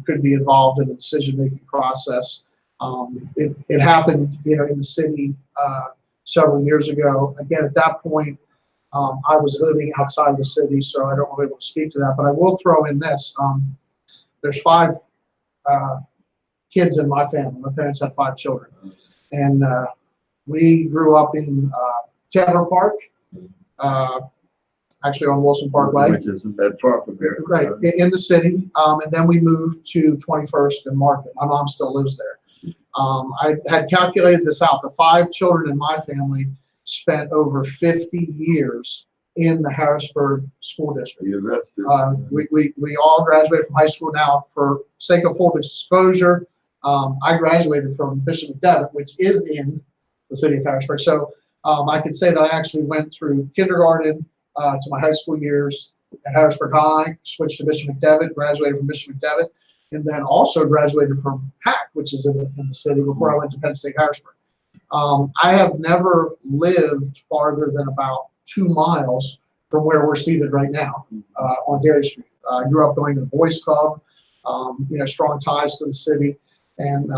could be involved in the decision-making process. It happened, in the city several years ago. Again, at that point, I was living outside of the city, so I don't want to be able to speak to that. But I will throw in this: there's 5 kids in my family. My parents had 5 children, and we grew up in Taylor Park, actually on Wilson Parkway, Which isn't that far from here. right in the city. And then we moved to 21st and Market. My mom still lives there. I had calculated this out. The 5 children in my family spent over 50 years in the Harrisburg School District. We all graduated from high school. Now, for sake of full disclosure, I graduated from Bishop McDevitt, which is in the city of Harrisburg. So I could say that I actually went through kindergarten to my high school years at Harrisburg High, switched to Bishop McDevitt, graduated from Bishop McDevitt, and then also graduated from HAC, which is in the city, before I went to Penn State Harrisburg. I have never lived farther than about 2 miles from where we're seated right now on Dairy Street. I grew up going to the Boys Club, strong ties to the city. And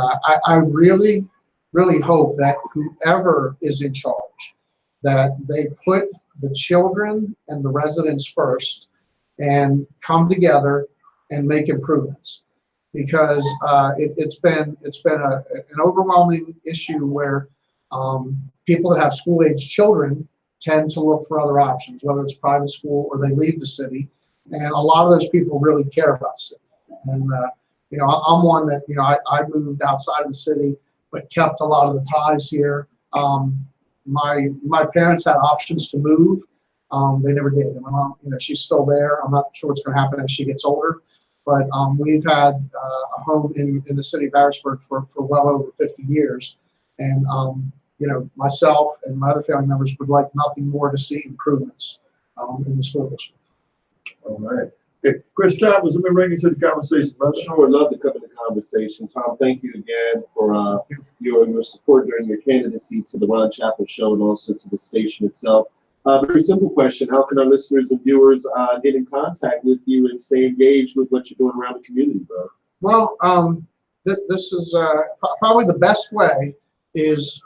I really, really hope that whoever is in charge, that they put the children and the residents first and come together and make improvements. Because it's been an overwhelming issue where people that have school-age children tend to look for other options, whether it's private school or they leave the city. And a lot of those people really care about the city. And I'm one that, I moved outside of the city, but kept a lot of the ties here. My parents had options to move. They never did. And my mom, she's still there. I'm not sure what's going to happen as she gets older. But we've had a home in the city of Harrisburg for well over 50 years. And, myself and my other family members would like nothing more to see improvements in the school district. All right. Okay, Chris Thomas, let me bring you to the conversation, brother. Sure, love to come in the conversation. Tom, thank you again for your support during your candidacy to the Ron Chapel Show and also to the station itself. Very simple question. How can our listeners and viewers get in contact with you and stay engaged with what you're doing around the community, bro? Well, this is probably the best way is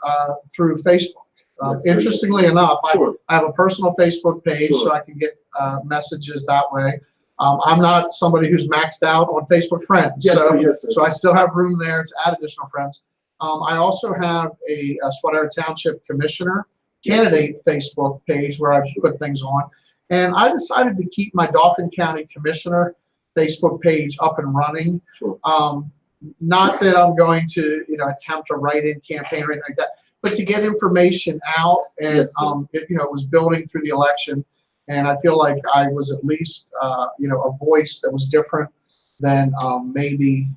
through Facebook. Yes, sir, Interestingly yes, enough, Sure. I have a personal Facebook page, Sure. so I can get messages that way. I'm not somebody who's maxed out on Facebook friends, Yes, so, sir, yes, sir. so I still have room there to add additional friends. I also have a Sweater Township Commissioner candidate Facebook page where I put things on. And I decided to keep my Dauphin County Commissioner Facebook page up and running. Sure. Not that I'm going to, attempt to write-in campaign or anything like that, but to get information out. And Yes, sir. it was building through the election, and I feel like I was at least, a voice that was different than maybe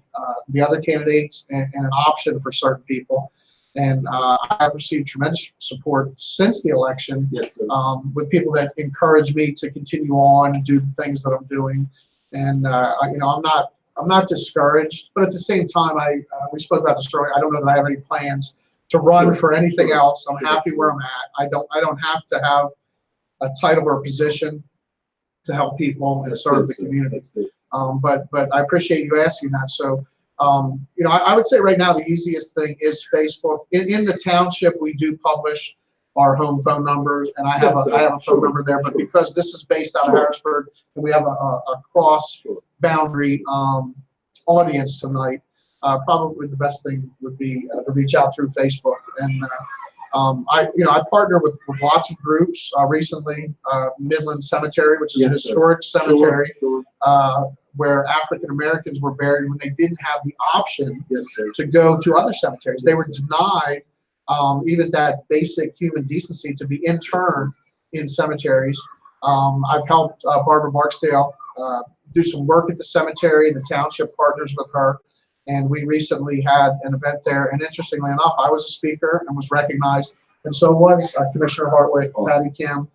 the other candidates, and an option for certain people. And I've received tremendous support since the election. Yes, sir. With people that encourage me to continue on and do the things that I'm doing. And I'm not discouraged, but at the same time, we spoke about this earlier. I don't know that I have any plans to run Sure, for anything sure, else. I'm sure, happy sure. where I'm at. I don't have to have a title or a position to help people and That's serve good, the sir. community. That's good. But I appreciate you asking that. So, I would say right now the easiest thing is Facebook. In the township, we do publish our home phone numbers, and I have Yes, sir. a phone Sure, number there. But sure. because this is based out of Sure. Harrisburg, and we have a cross Sure. boundary audience tonight, probably the best thing would be to reach out through Facebook. And I partner with lots of groups. Recently, Midland Cemetery, which is a Yes, sir. historic cemetery, Sure, sure. where African Americans were buried when they didn't have the option Yes, sir. to go to other cemeteries. They Yes, were sir. denied even that basic human decency to be interned in cemeteries. I've helped Barbara Barksdale do some work at the cemetery. The township partners with her, and we recently had an event there. And interestingly enough, I was a speaker and was recognized, and so was Commissioner Hartwick, Awesome. Patty Kim,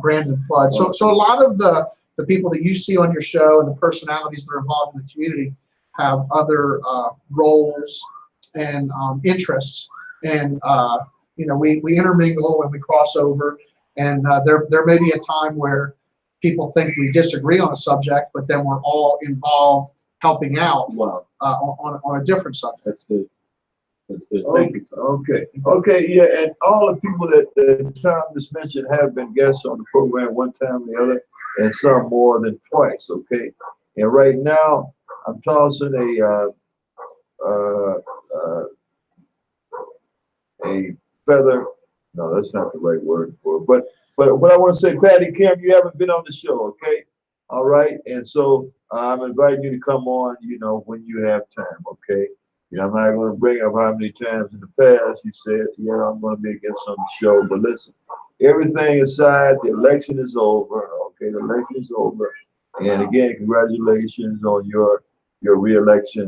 Brandon Flood. So a lot of the people that you see on your show and the personalities that are involved in the community have other roles and interests, and we intermingle and we cross over, and there may be a time where people think we disagree on a subject, but then we're all involved helping out Wow. on a different subject. That's good. That's good. Okay, Thank you. okay, yeah, and all the people that Tom just mentioned have been guests on the program one time or the other, and some more than twice, okay? And right now, I'm tossing a feather, no, that's not the right word for it, but what I want to say, Patty Kim, you haven't been on the show, okay? All right, and so I'm inviting you to come on, when you have time, okay? I'm not going to bring up how many times in the past you said, yeah, I'm going to be against on the show, but listen, everything aside, the election is over, okay? The election is over, and again, congratulations on your re-election,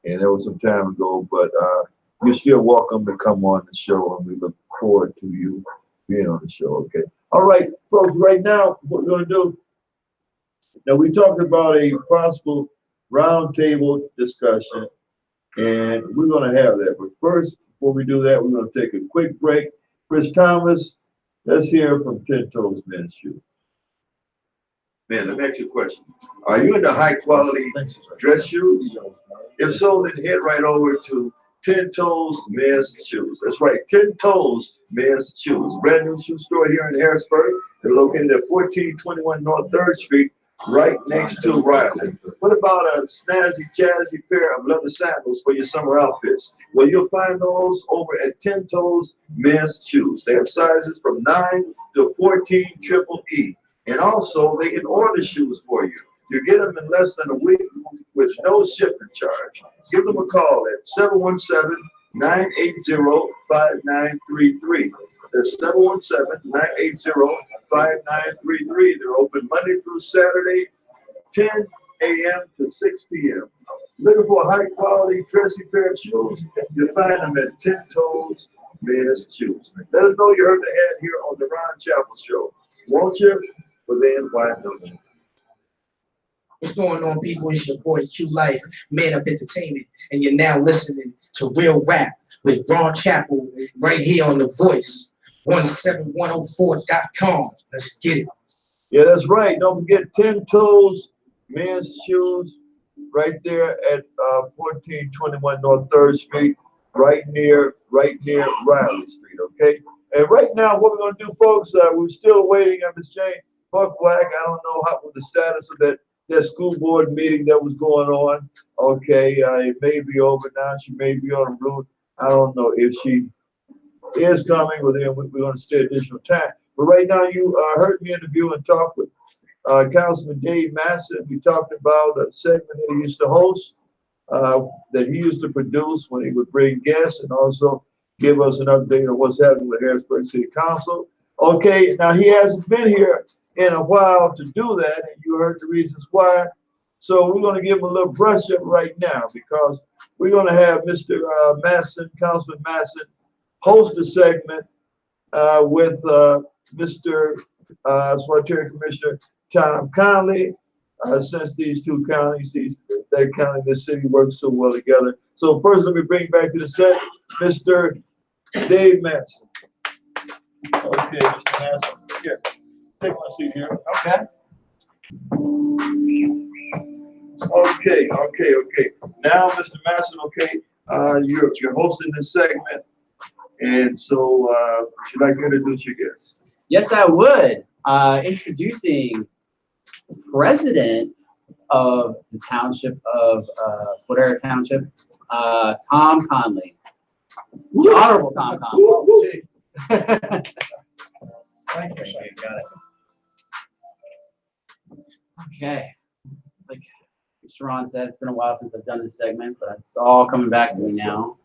and that was some time ago, but you're still welcome to come on the show, and we look forward to you being on the show, okay? All right, folks, right now, what we're going to do, now we talked about a possible roundtable discussion, and we're going to have that. But first, before we do that, we're going to take a quick break. Chris Thomas, let's hear from 10 Toes Men's Shoes. Man, let me ask you a question. Are you into high quality dress shoes? If so, then head right over to 10 Toes Men's Shoes. That's right, 10 Toes Men's Shoes. Brand new shoe store here in Harrisburg. They're located at 1421 North 3rd Street, right next to Riley. What about a snazzy, jazzy pair of leather sandals for your summer outfits? Well, you'll find those over at 10 Toes Men's Shoes. They have sizes from 9 to 14 triple E. And also, they can order shoes for you. You get them in less than a week with no shipping charge. Give them a call at 717-980-5933. That's 717-980-5933. They're open Monday through Saturday, 10 a.m. to 6 p.m. Looking for a high quality, dressy pair of shoes? You'll find them at 10 Toes Men's Shoes. Let us know you heard the ad here on the Ron Chapel Show. Won't you? But then why doesn't it? What's going on, people? It's your boy Q Life, Man Up Entertainment, and you're now listening to Real Rap with Ron Chapel right here on The Voice, 17104.com. Let's get it. Yeah, that's right. Don't forget 10 Toes Men's Shoes right there at 1421 North 3rd Street, right near Riley Street, okay? And right now, what we're going to do, folks, we're still waiting on Ms. Jane Buckwack. I don't know what the status of that school board meeting that was going on. Okay, it may be over now. She may be on the route. I don't know if she is coming, but then we're going to stay additional time. But right now, you heard me interview and talk with Councilman Dave Masson. We talked about a segment that he used to host, that he used to produce when he would bring guests and also give us an update on what's happening with Harrisburg City Council. Okay, now he hasn't been here in a while to do that, and you heard the reasons why. So we're going to give him a little brush up right now because we're going to have Mr. Masson, Councilman Masson, host a segment with Mr. Sanitary Commissioner Tom Conley, since these two counties, that county and this city work so well together. So first, let me bring back to the set Mr. Dave Masson. Okay, Mr. Masson, here, take my seat here. Okay. Okay. Now, Mr. Masson, okay, you're hosting this segment, and so would you like to introduce your guest? Yes, I would. Introducing President of the Township of Spadera Township, Tom Conley. The Honorable Tom Conley. Thank you. Got it. Okay. Like Mr. Ron said, it's been a while since I've done this segment, but it's all coming back to me now.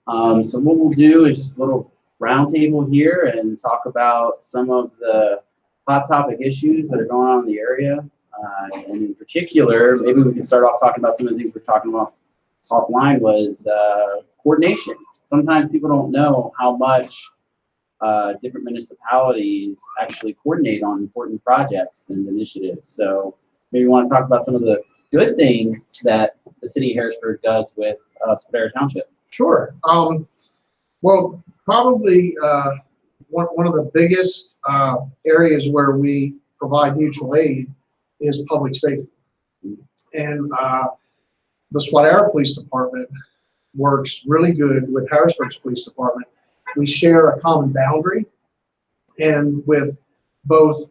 So what we'll do is just a little roundtable here and talk about some of the hot topic issues that are going on in the area. And in particular, maybe we can start off talking about some of the things we're talking about offline was coordination. Sometimes people don't know how much different municipalities actually coordinate on important projects and initiatives. So maybe you want to talk about some of the good things that the city of Harrisburg does with Spadera Township. Sure. Well, probably one of the biggest areas where we provide mutual aid is public safety. And the Spadera Police Department works really good with Harrisburg's Police Department. We share a common boundary, and with both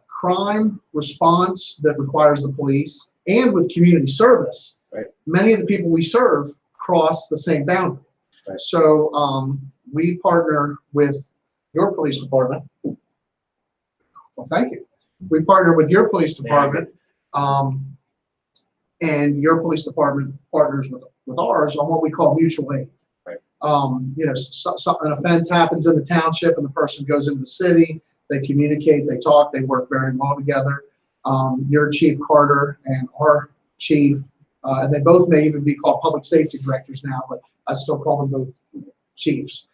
crime response that requires the police and with community service, right, many of the people we serve cross the same boundary. Right. So we partner with your police department. Well, thank you. We partner with your police department, and your police department partners with ours on what we call mutual aid. Right. You know, an offense happens in the township and the person goes into the city, they communicate, they talk, they work very well together. Your Chief Carter and our chief, and they both may even be called public safety directors now, but I still call them both chiefs.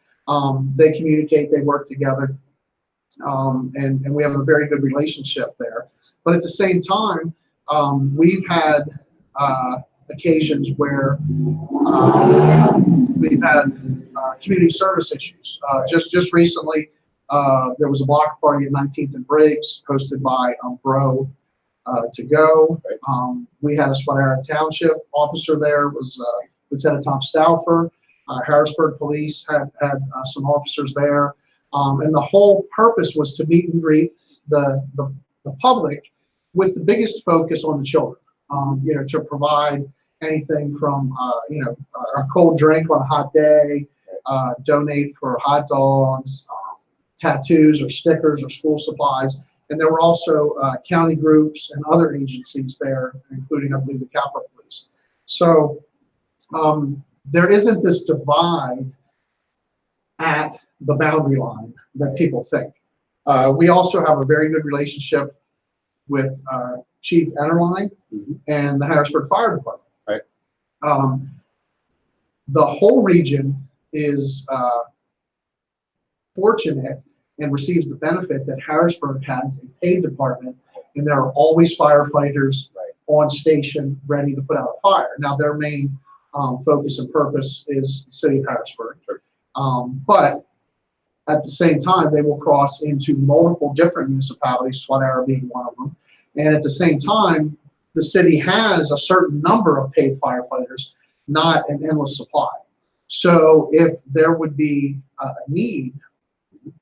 They communicate, they work together, and we have a very good relationship there. But at the same time, we've had occasions where we've had community service issues. Just recently, there was a block party at 19th and Briggs hosted by Bro to Go. We had a Spadera Township officer there. It was Lieutenant Tom Stauffer. Harrisburg Police had some officers there. And the whole purpose was to meet and greet the public with the biggest focus on the children. You know, to provide anything from, you know, a cold drink on a hot day, donate for hot dogs, tattoos or stickers or school supplies. And there were also county groups and other agencies there, including, I believe, the Capitol Police. So there isn't this divide at the boundary line that people think. We also have a very good relationship with Chief Enterline and the Harrisburg Fire Department. Right. The whole region is fortunate and receives the benefit that Harrisburg has a paid department, and there are always firefighters, on station, ready to put out a fire. Now, their main focus and purpose is the city of Harrisburg. Sure. But at the same time, they will cross into multiple different municipalities, Swadara being one of them. And at the same time, the city has a certain number of paid firefighters, not an endless supply. So if there would be a need,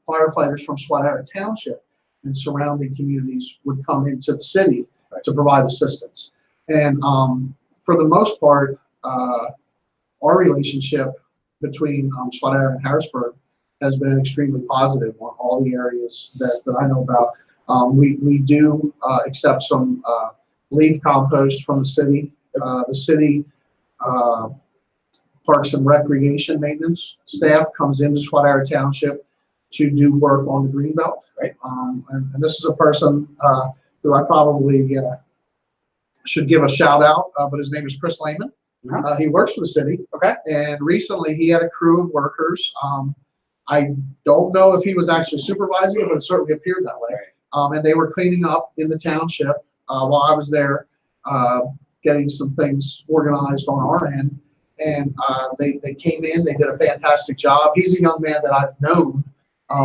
firefighters from Swadara Township and surrounding communities would come into the city to provide assistance. And for the most part, our relationship between Swadara and Harrisburg has been extremely positive on all the areas that I know about. We do accept some leaf compost from the city. The city Parks and Recreation maintenance staff comes into Swadara Township to do work on the greenbelt. Right. And this is a person who I probably should give a shout out, but his name is Chris Lehman. He works for the city. Okay. And recently he had a crew of workers. I don't know if he was actually supervising it, but it certainly appeared that way. Right. And they were cleaning up in the township while I was there, getting some things organized on our end. And they came in, they did a fantastic job. He's a young man that I've known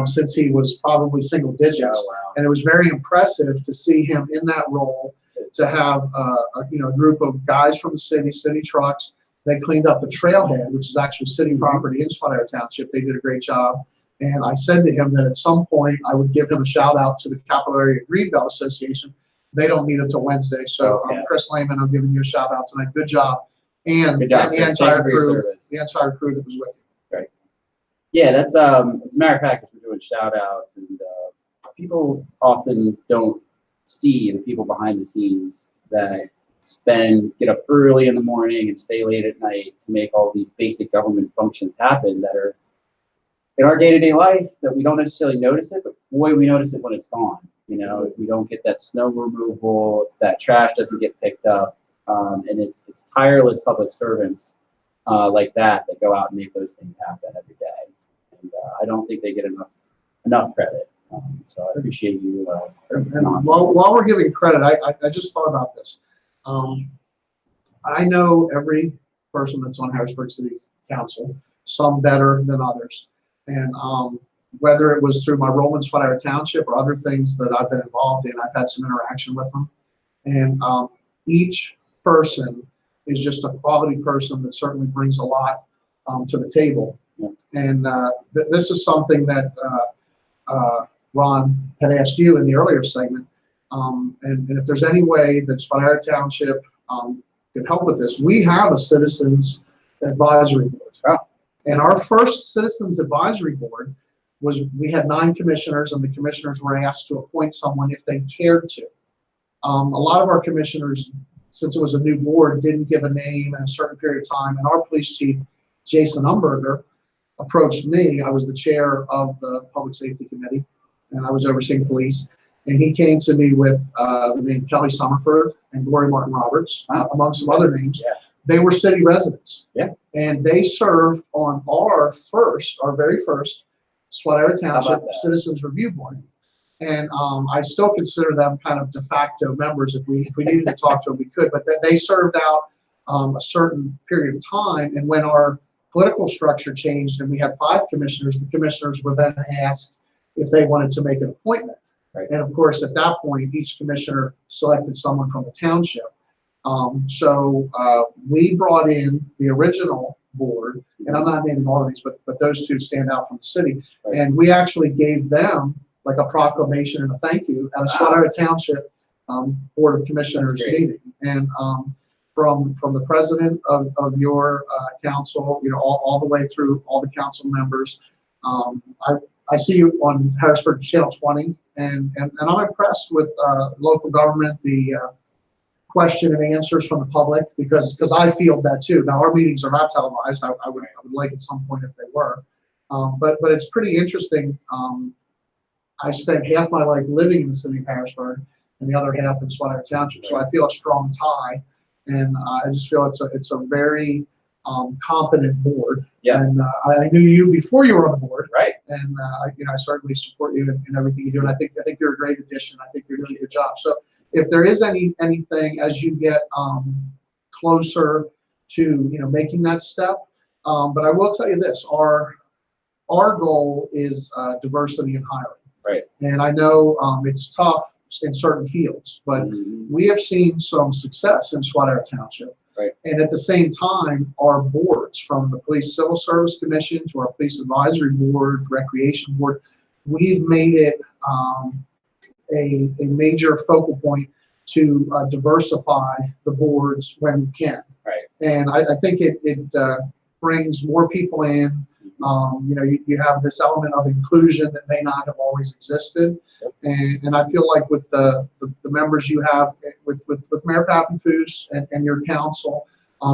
since he was probably single digits. Oh, wow. And it was very impressive to see him in that role, to have a group of guys from the city trucks. They cleaned up the trailhead, which is actually city property in Swadara Township. They did a great job. And I said to him that at some point I would give him a shout out to the Capital Area Greenbelt Association. They don't meet until Wednesday. So Chris Lehman, I'm giving you a shout out tonight. Good job. And Good job, the Chris. entire Thank you for your crew, service. the entire crew that was with you. Right. Yeah, that's as a matter of fact, we're doing shout outs, and people often don't see the people behind the scenes that get up early in the morning and stay late at night to make all these basic government functions happen that are in our day-to-day life that we don't necessarily notice it, but boy, we notice it when it's gone. You know, if we don't get that snow removal, if that trash doesn't get picked up, and it's tireless public servants like that go out and make those things happen every day. And I don't think they get enough credit. So I appreciate you. And while we're giving credit, I just thought about this. I know every person that's on Harrisburg City Council, some better than others. And whether it was through my role in Swadara Township or other things that I've been involved in, I've had some interaction with them. And each person is just a quality person that certainly brings a lot to the table. Yeah. And this is something that Ron had asked you in the earlier segment. And if there's any way that Swadara Township can help with this, we have a Citizens Advisory Board. Oh. And our first Citizens Advisory Board was, we had 9 commissioners, and the commissioners were asked to appoint someone if they cared to. A lot of our commissioners, since it was a new board, didn't give a name in a certain period of time. And our police chief, Jason Umberger, approached me. I was the chair of the Public Safety Committee, and I was overseeing police. And he came to me with the name Kelly Summerford and Gloria Martin Roberts, among some other names. Yeah. They were city residents. Yeah. And they served on our very first Swadara Township Citizens Review Board. And I still consider them kind of de facto members. If we needed to talk to them, we could. But they served out a certain period of time. And when our political structure changed and we had 5 commissioners, the commissioners were then asked if they wanted to make an appointment. Right. And of course, at that point, each commissioner selected someone from the township. So we brought in the original board, and I'm not naming all of these, but those 2 stand out from the city. Right. And we actually gave them like a proclamation and a thank you at a Swadara Township Board of Commissioners meeting. And from the president of your council, you know, all the way through all the council members, I see you on Harrisburg Channel 20, and I'm impressed with local government, the question and answers from the public, because I field that too. Now, our meetings are not televised. I would like at some point if they were, but it's pretty interesting. I spent half my life living in the city of Harrisburg and the other half in Swadara Township, so I feel a strong tie, and I just feel it's a very competent board. Yeah. And I knew you before you were on the board. Right. And I certainly support you in everything you do. And I think you're a great addition. I think you're doing a good job. So if there is anything as you get closer to making that step. But I will tell you this: our goal is diversity in hiring. Right. And I know it's tough in certain fields, but we have seen some success in Swatter Township. Right. And at the same time, our boards, from the Police Civil Service Commission to our Police Advisory Board, Recreation Board, we've made it a major focal point to diversify the boards when we can. Right. And I think it brings more people in. You have this element of inclusion that may not have always existed. And I feel like with the members you have, with Mayor Papenfuse and your council,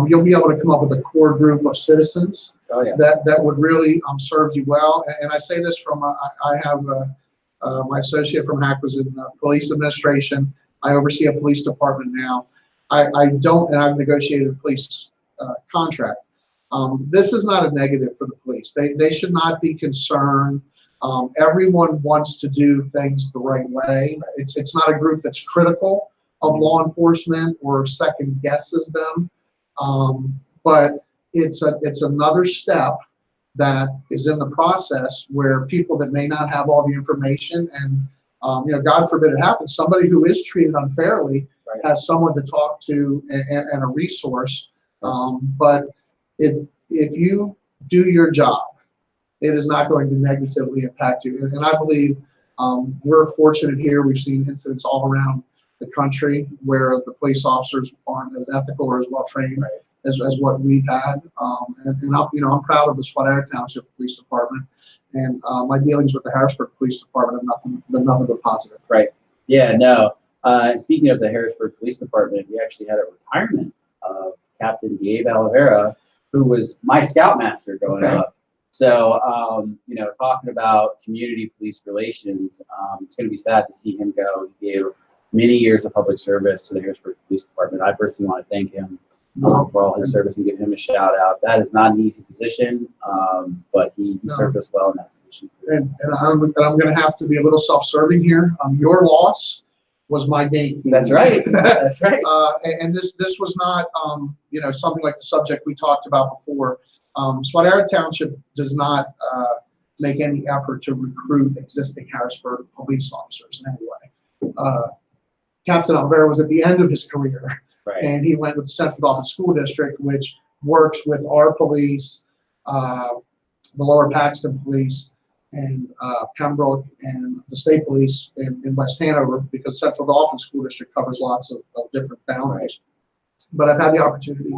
you'll be able to come up with a core group of citizens that would really serve you well. And I say this from, I have my associate from Hack was in police administration. I oversee a police department now. I don't, and I've negotiated a police contract. This is not a negative for the police. They should not be concerned. Everyone wants to do things the right way. It's not a group that's critical of law enforcement or second guesses them. But it's another step that is in the process where people that may not have all the information and God forbid it happens, somebody who is treated unfairly has someone to talk to and a resource. But if you do your job, it is not going to negatively impact you. And I believe we're fortunate here. We've seen incidents all around the country where the police officers aren't as ethical or as well trained as what we've had. And I'm proud of the Swatter Township Police Department. And my dealings with the Harrisburg Police Department have nothing but positive. Right. Yeah. No. Speaking of the Harrisburg Police Department, we actually had a retirement of Captain Gabe Oliveira, who was my scoutmaster growing up. So, talking about community police relations, it's going to be sad to see him go. He gave many years of public service to the Harrisburg Police Department. I personally want to thank him for all his service and give him a shout out. That is not an easy position, but he served us well in that position. And I'm going to have to be a little self-serving here. Your loss was my gain. That's right. That's right. And this was not something like the subject we talked about before. Swatter Township does not make any effort to recruit existing Harrisburg police officers in any way. Captain Oliveira was at the end of his career, and he went with the Central Dauphin School District, which works with our police, the Lower Paxton Police, and Pembroke and the state police in West Hanover, because Central Dauphin School District covers lots of different boundaries. But I've had the opportunity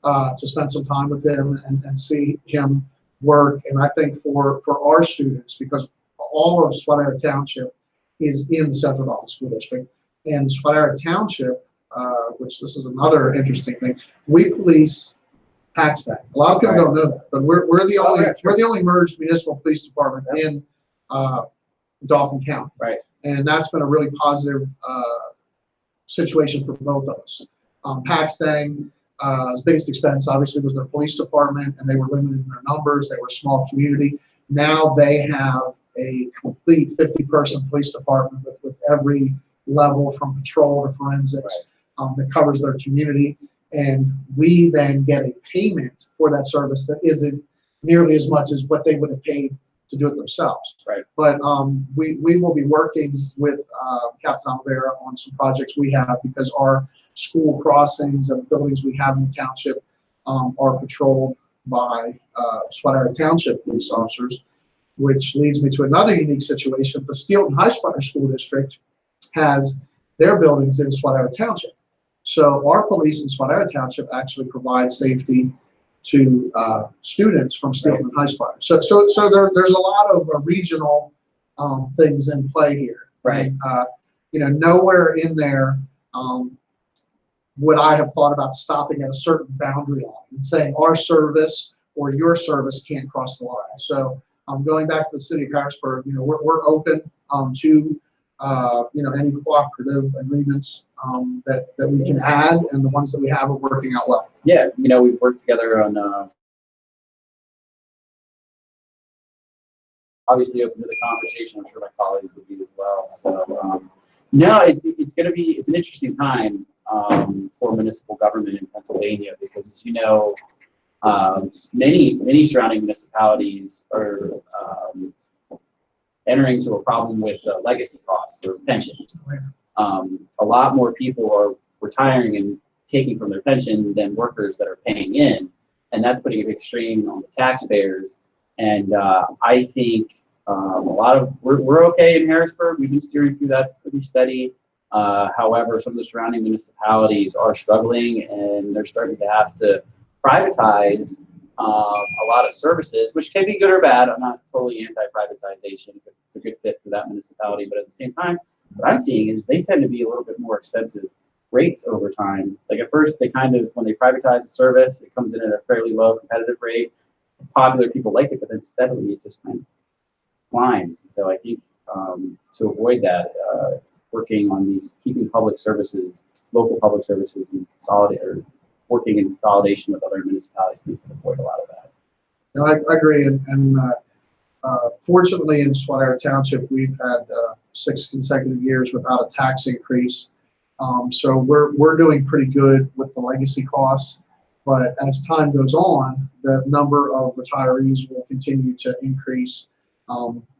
to spend some time with him and see him work. And I think for our students, because all of Swatter Township is in the Central Dauphin School District, and Swatter Township, which this is another interesting thing, we police Paxton. A lot of people don't know that, but we're the only merged municipal police department in Dauphin County. Right. And that's been a really positive situation for both of us. Paxton, his biggest expense obviously was their police department, and they were limited in their numbers. They were a small community. Now they have a complete 50-person police department with every level from patrol to forensics that covers their community. And we then get a payment for that service that isn't nearly as much as what they would have paid to do it themselves. Right. But we will be working with Captain Oliveira on some projects we have, because our school crossings and buildings we have in the township are patrolled by Swatter Township police officers, which leads me to another unique situation. The Steelton High Swatter School District has their buildings in Swatter Township. So our police in Swatter Township actually provide safety to students from Steelton High Swatter. So there's a lot of regional things in play here. Right. And, nowhere in there would I have thought about stopping at a certain boundary line and saying our service or your service can't cross the line. So going back to the city of Harrisburg, we're open to any cooperative agreements that we can add, and the ones that we have are working out well. Yeah, we've worked together on obviously open to the conversation. I'm sure my colleagues would be as well. So No, it's going to be, it's an interesting time for municipal government in Pennsylvania because, as you know, many surrounding municipalities are entering into a problem with legacy costs or pensions. A lot more people are retiring and taking from their pension than workers that are paying in, and that's putting a big strain on the taxpayers. And I think we're okay in Harrisburg. We've been steering through that pretty steady. However, some of the surrounding municipalities are struggling, and they're starting to have to privatize a lot of services, which can be good or bad. I'm not totally anti-privatization. It's a good fit for that municipality, but at the same time, what I'm seeing is they tend to be a little bit more expensive rates over time. Like at first, they kind of, when they privatize the service, it comes in at a fairly low competitive rate. Popular people like it, but then steadily it just kind of climbs. And so I think to avoid that, working on these, keeping public services, local public services, and working in consolidation with other municipalities, we can avoid a lot of that. No, I agree, and fortunately in Swatter Township, we've had 6 consecutive years without a tax increase. So we're doing pretty good with the legacy costs, but as time goes on, the number of retirees will continue to increase.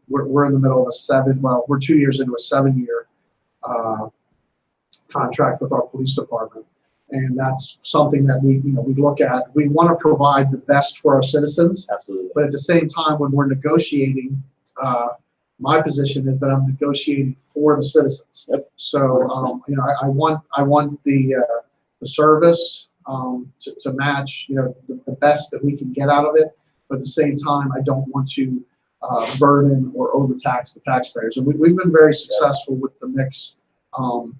We're in the middle of we're 2 years into a 7-year contract with our police department. And that's something that we look at. We want to provide the best for our citizens. Absolutely. But at the same time, when we're negotiating, my position is that I'm negotiating for the citizens. Yep. So I want the service to match the best that we can get out of it. But at the same time, I don't want to burden or overtax the taxpayers. And we've been very successful with the mix of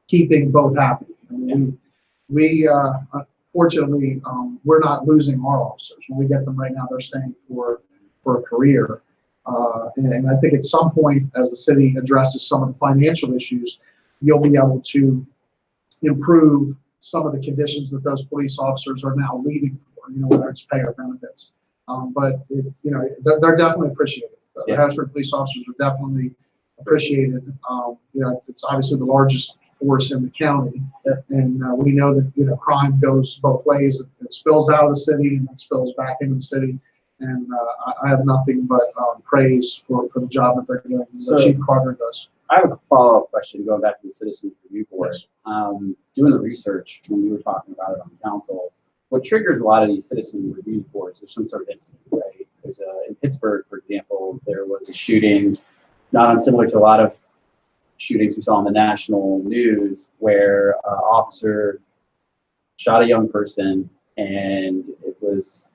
keeping both happy. I mean, we fortunately we're not losing our officers. When we get them right now, they're staying for a career. And I think at some point, as the city addresses some of the financial issues, you'll be able to improve some of the conditions that those police officers are now leaving for. Whether it's pay or benefits. But they're definitely appreciated. The Harrisburg police officers are definitely appreciated. It's obviously the largest force in the county, and we know that crime goes both ways. It spills out of the city and it spills back into the city. And I have nothing but praise for the job that they're doing. So, Chief Carter does. I have a follow-up question going back to the Citizens Review Board. Yes. Doing the research when we were talking about it on council, what triggers a lot of these citizen review boards is some sort of incident, right? There's in Pittsburgh, for example, there was a shooting, not unsimilar to a lot of shootings we saw on the national news, where an officer shot a young person, and it was,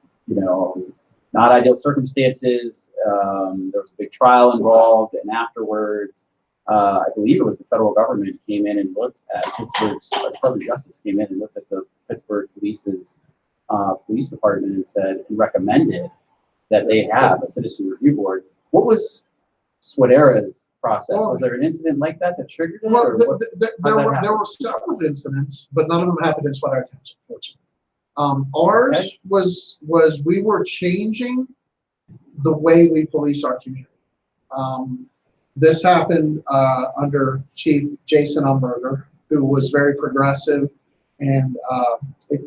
not ideal circumstances. There was a big trial involved, and afterwards, I believe it was the federal government came in and looked at Pittsburgh's Department of Justice came in and looked at the Pittsburgh Police's police department and recommended that they have a citizen review board. What was Swatera's process? Was there an incident like that triggered it? Well, there were several incidents, but none of them happened in Swatter Township, fortunately. Ours was we were changing the way we police our community. This happened under Chief Jason Umberger, who was very progressive, and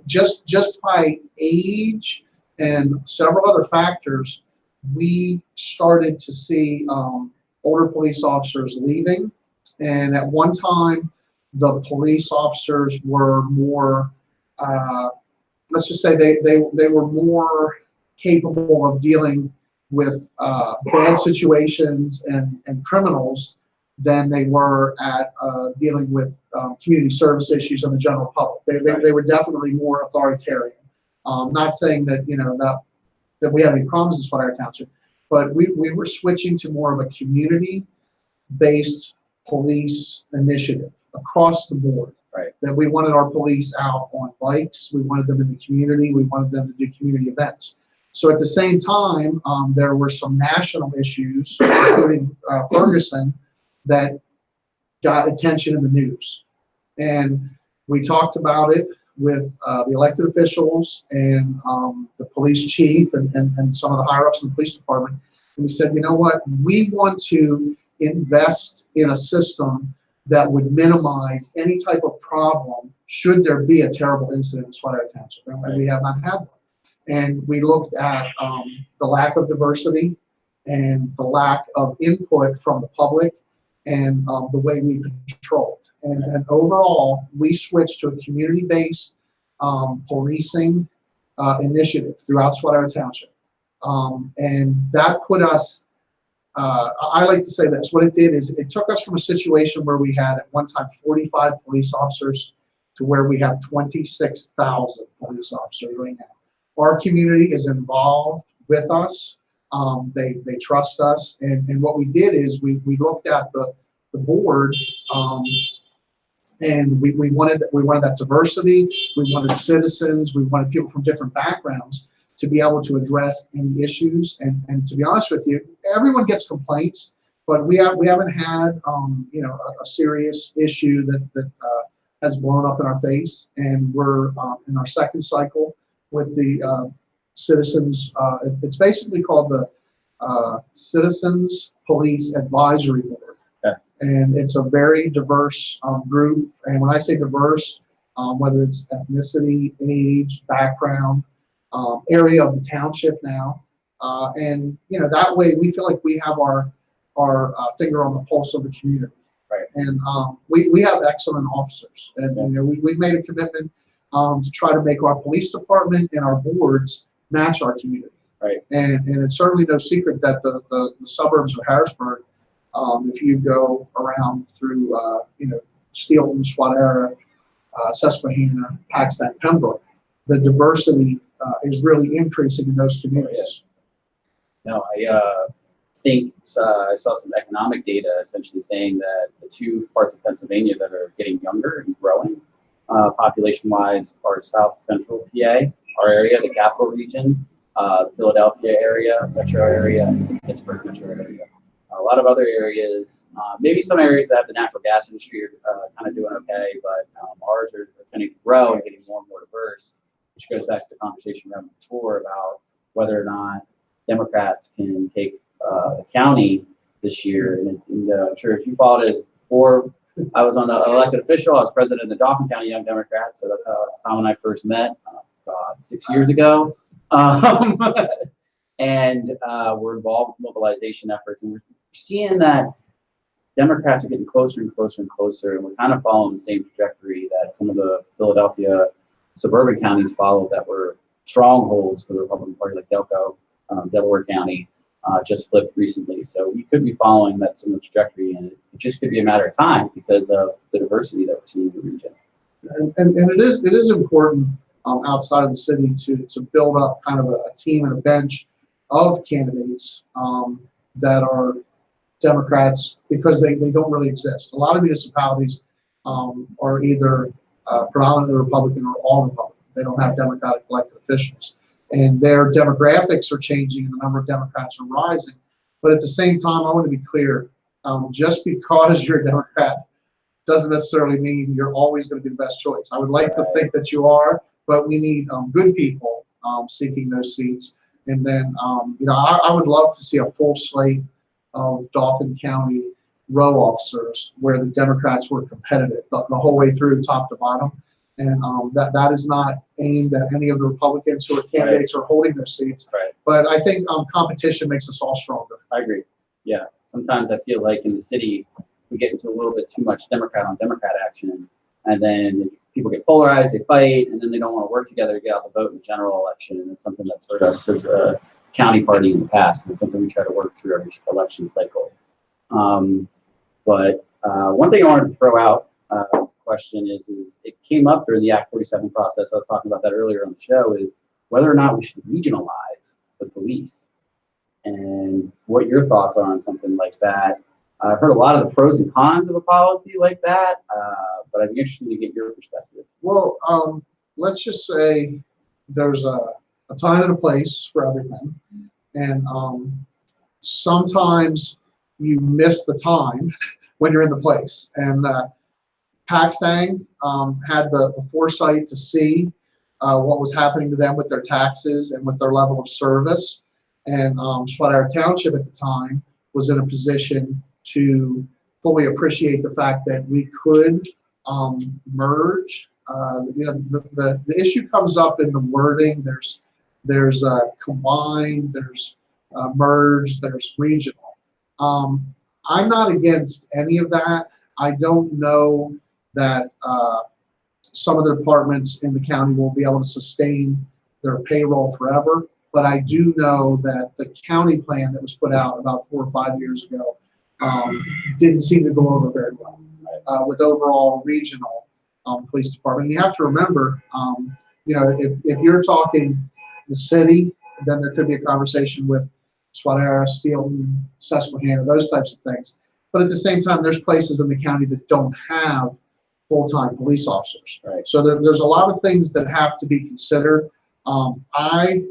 just by age and several other factors, we started to see older police officers leaving. And at one time, the police officers were more, let's just say they were more capable of dealing with bad situations and criminals than they were at dealing with community service issues in the general public. They were definitely more authoritarian. Not saying that that we have any problems in Swatter Township, but we were switching to more of a community-based police initiative across the board. Right. That we wanted our police out on bikes, we wanted them in the community, we wanted them to do community events. So at the same time, there were some national issues, including Ferguson, that got attention in the news. And we talked about it with the elected officials and the police chief and some of the higher ups in the police department. And we said, you know what, we want to invest in a system that would minimize any type of problem should there be a terrible incident in Sweater Township, and we have not had one. And we looked at the lack of diversity and the lack of input from the public and the way we controlled. And overall, we switched to a community-based policing initiative throughout Sweater Township. And that put us, I like to say this, what it did is it took us from a situation where we had at one time 45 police officers to where we have 26,000 police officers right now. Our community is involved with us. They trust us. And what we did is we looked at the board and we wanted that diversity. We wanted citizens. We wanted people from different backgrounds to be able to address any issues. And to be honest with you, everyone gets complaints, but we haven't had a serious issue that has blown up in our face. And we're in our second cycle with the citizens. It's basically called the Citizens Police Advisory Board. And it's a very diverse group. And when I say diverse, whether it's ethnicity, age, background, area of the township now, and that way we feel like we have our finger on the pulse of the community. Right. And we have excellent officers, and we've made a commitment to try to make our police department and our boards match our community. Right. And it's certainly no secret that the suburbs of Harrisburg, if you go around through Steelton, Swadera, Susquehanna, Paxton, Pembroke, the diversity is really increasing in those communities. No, I think I saw some economic data essentially saying that the two parts of Pennsylvania that are getting younger and growing population-wise are South Central PA, our area, the capital region, the Philadelphia area, metro area, and Pittsburgh metro area. A lot of other areas, maybe some areas that have the natural gas industry are kind of doing okay, but ours are going to grow and getting more and more diverse, which goes back to the conversation we had before about whether or not Democrats can take the county this year. And I'm sure if you followed it as before, I was on the elected official. I was president of the Dauphin County Young Democrats, so that's how Tom and I first met, 6 years ago. And we're involved with mobilization efforts, and we're seeing that Democrats are getting closer and closer and closer, and we're kind of following the same trajectory that some of the Philadelphia suburban counties followed that were strongholds for the Republican Party, like Delco, Delaware County, just flipped recently. So we could be following that similar trajectory, and it just could be a matter of time because of the diversity that we're seeing in the region. And it is important outside of the city to build up kind of a team and a bench of candidates that are Democrats, because they don't really exist. A lot of municipalities are either predominantly Republican or all Republican. They don't have Democratic elected officials. And their demographics are changing and the number of Democrats are rising. But at the same time, I want to be clear, just because you're a Democrat doesn't necessarily mean you're always going to be the best choice. I would like to think that you are, but we need good people seeking those seats. And then, I would love to see a full slate of Dauphin County row officers where the Democrats were competitive the whole way through, top to bottom. And that is not aimed at any of the Republicans who are candidates or holding those seats. Right. But I think competition makes us all stronger. I agree. Yeah. Sometimes I feel like in the city, we get into a little bit too much Democrat on Democrat action, and then people get polarized, they fight, and then they don't want to work together to get out the vote in the general election. And it's something that's hurt us as a county party in the past, and it's something we try to work through every election cycle. But one thing I wanted to throw out as a question is it came up during the Act 47 process. I was talking about that earlier on the show, is whether or not we should regionalize the police, and what your thoughts are on something like that. I've heard a lot of the pros and cons of a policy like that, but I'd be interested to get your perspective. Well, let's just say there's a time and a place for everything. And sometimes you miss the time when you're in the place. And Paxton had the foresight to see what was happening to them with their taxes and with their level of service. And Swadera Township at the time was in a position to fully appreciate the fact that we could merge. The issue comes up in the wording. There's combined, there's merge, there's regional. I'm not against any of that. I don't know that some of the departments in the county will be able to sustain their payroll forever, but I do know that the county plan that was put out about 4 or 5 years ago didn't seem to go over very well with overall regional police department. You have to remember, if you're talking the city, then there could be a conversation with Swadera, Steelton, Susquehanna, those types of things. But at the same time, there's places in the county that don't have full-time police officers. Right. So there's a lot of things that have to be considered. I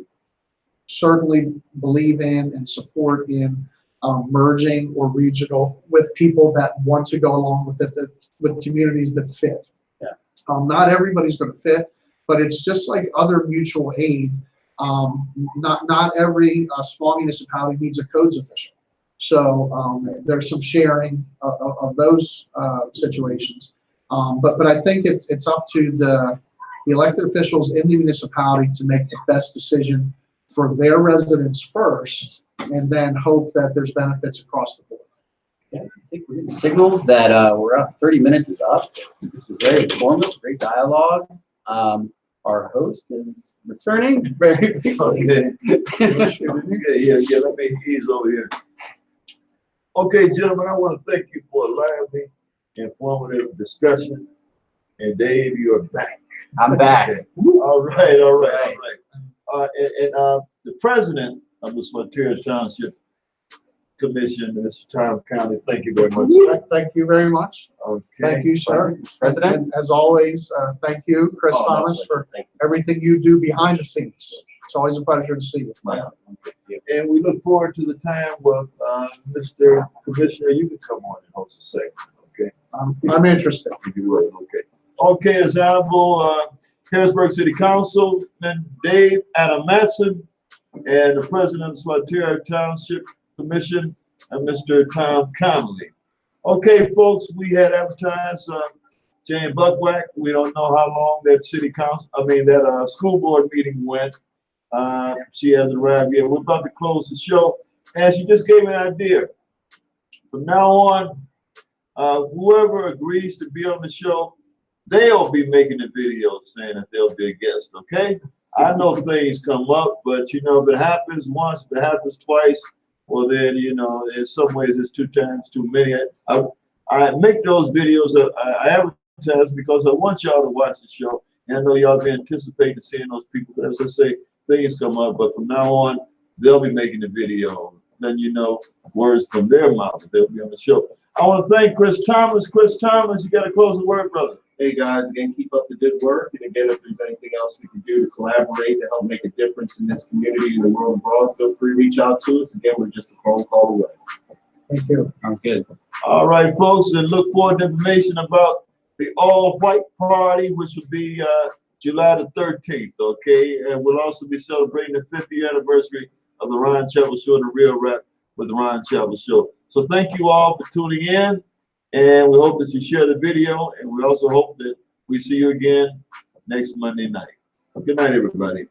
certainly believe in and support in merging or regional with people that want to go along with it, with communities that fit. Yeah. Not everybody's going to fit, but it's just like other mutual aid. Not every small municipality needs a codes official. So there's some sharing of those situations. But I think it's up to the elected officials in the municipality to make the best decision for their residents first, and then hope that there's benefits across the board. Yeah, I think we're getting signals that we're up. 30 minutes is up. This was very informative, great dialogue. Our host is returning very quickly. Okay. Yeah, let me ease over here. Okay, gentlemen, I want to thank you for a lively, informative discussion. And Dave, you're back. I'm back. Okay. All right. The president of the Swatara Township Commission, Mr. Tom County, thank you very much. Thank you very much. Okay. Thank you, sir. President. And as always, thank you, Chris Thomas, for everything you do behind the scenes. It's always a pleasure to see you. And we look forward to the time when Mr. Commissioner, you can come on and host a segment, okay? I'm interested. You will, okay. Okay, as Honorable Harrisburg City Councilman Dave Adam Matson and the President of Swatara Township Commission, Mr. Tom Connolly. Okay, folks, we had advertised Jane Buckwhack. We don't know how long that school board meeting went. She hasn't arrived yet. We're about to close the show, and she just gave me an idea. From now on, whoever agrees to be on the show, they'll be making the video saying that they'll be a guest, okay? I know things come up, but if it happens once, if it happens twice, well then, in some ways it's 2 times too many. I make those videos, I advertise because I want y'all to watch the show, and I know y'all be anticipating seeing those people. As I say, things come up, but from now on, they'll be making the video. Then words from their mouth, they'll be on the show. I want to thank Chris Thomas. Chris Thomas, you got to close the word, brother. Hey guys, again, keep up the good work. And again, if there's anything else we can do to collaborate to help make a difference in this community and the world abroad, feel free to reach out to us. Again, we're just a phone call away. Thank you. Sounds good. All right, folks, and look forward to information about the all-white party, which will be July the 13th, okay? And we'll also be celebrating the 50th anniversary of the Ron Chapel Show, the Real Rap with the Ron Chapel Show. So thank you all for tuning in, and we hope that you share the video, and we also hope that we see you again next Monday night. Good night, everybody.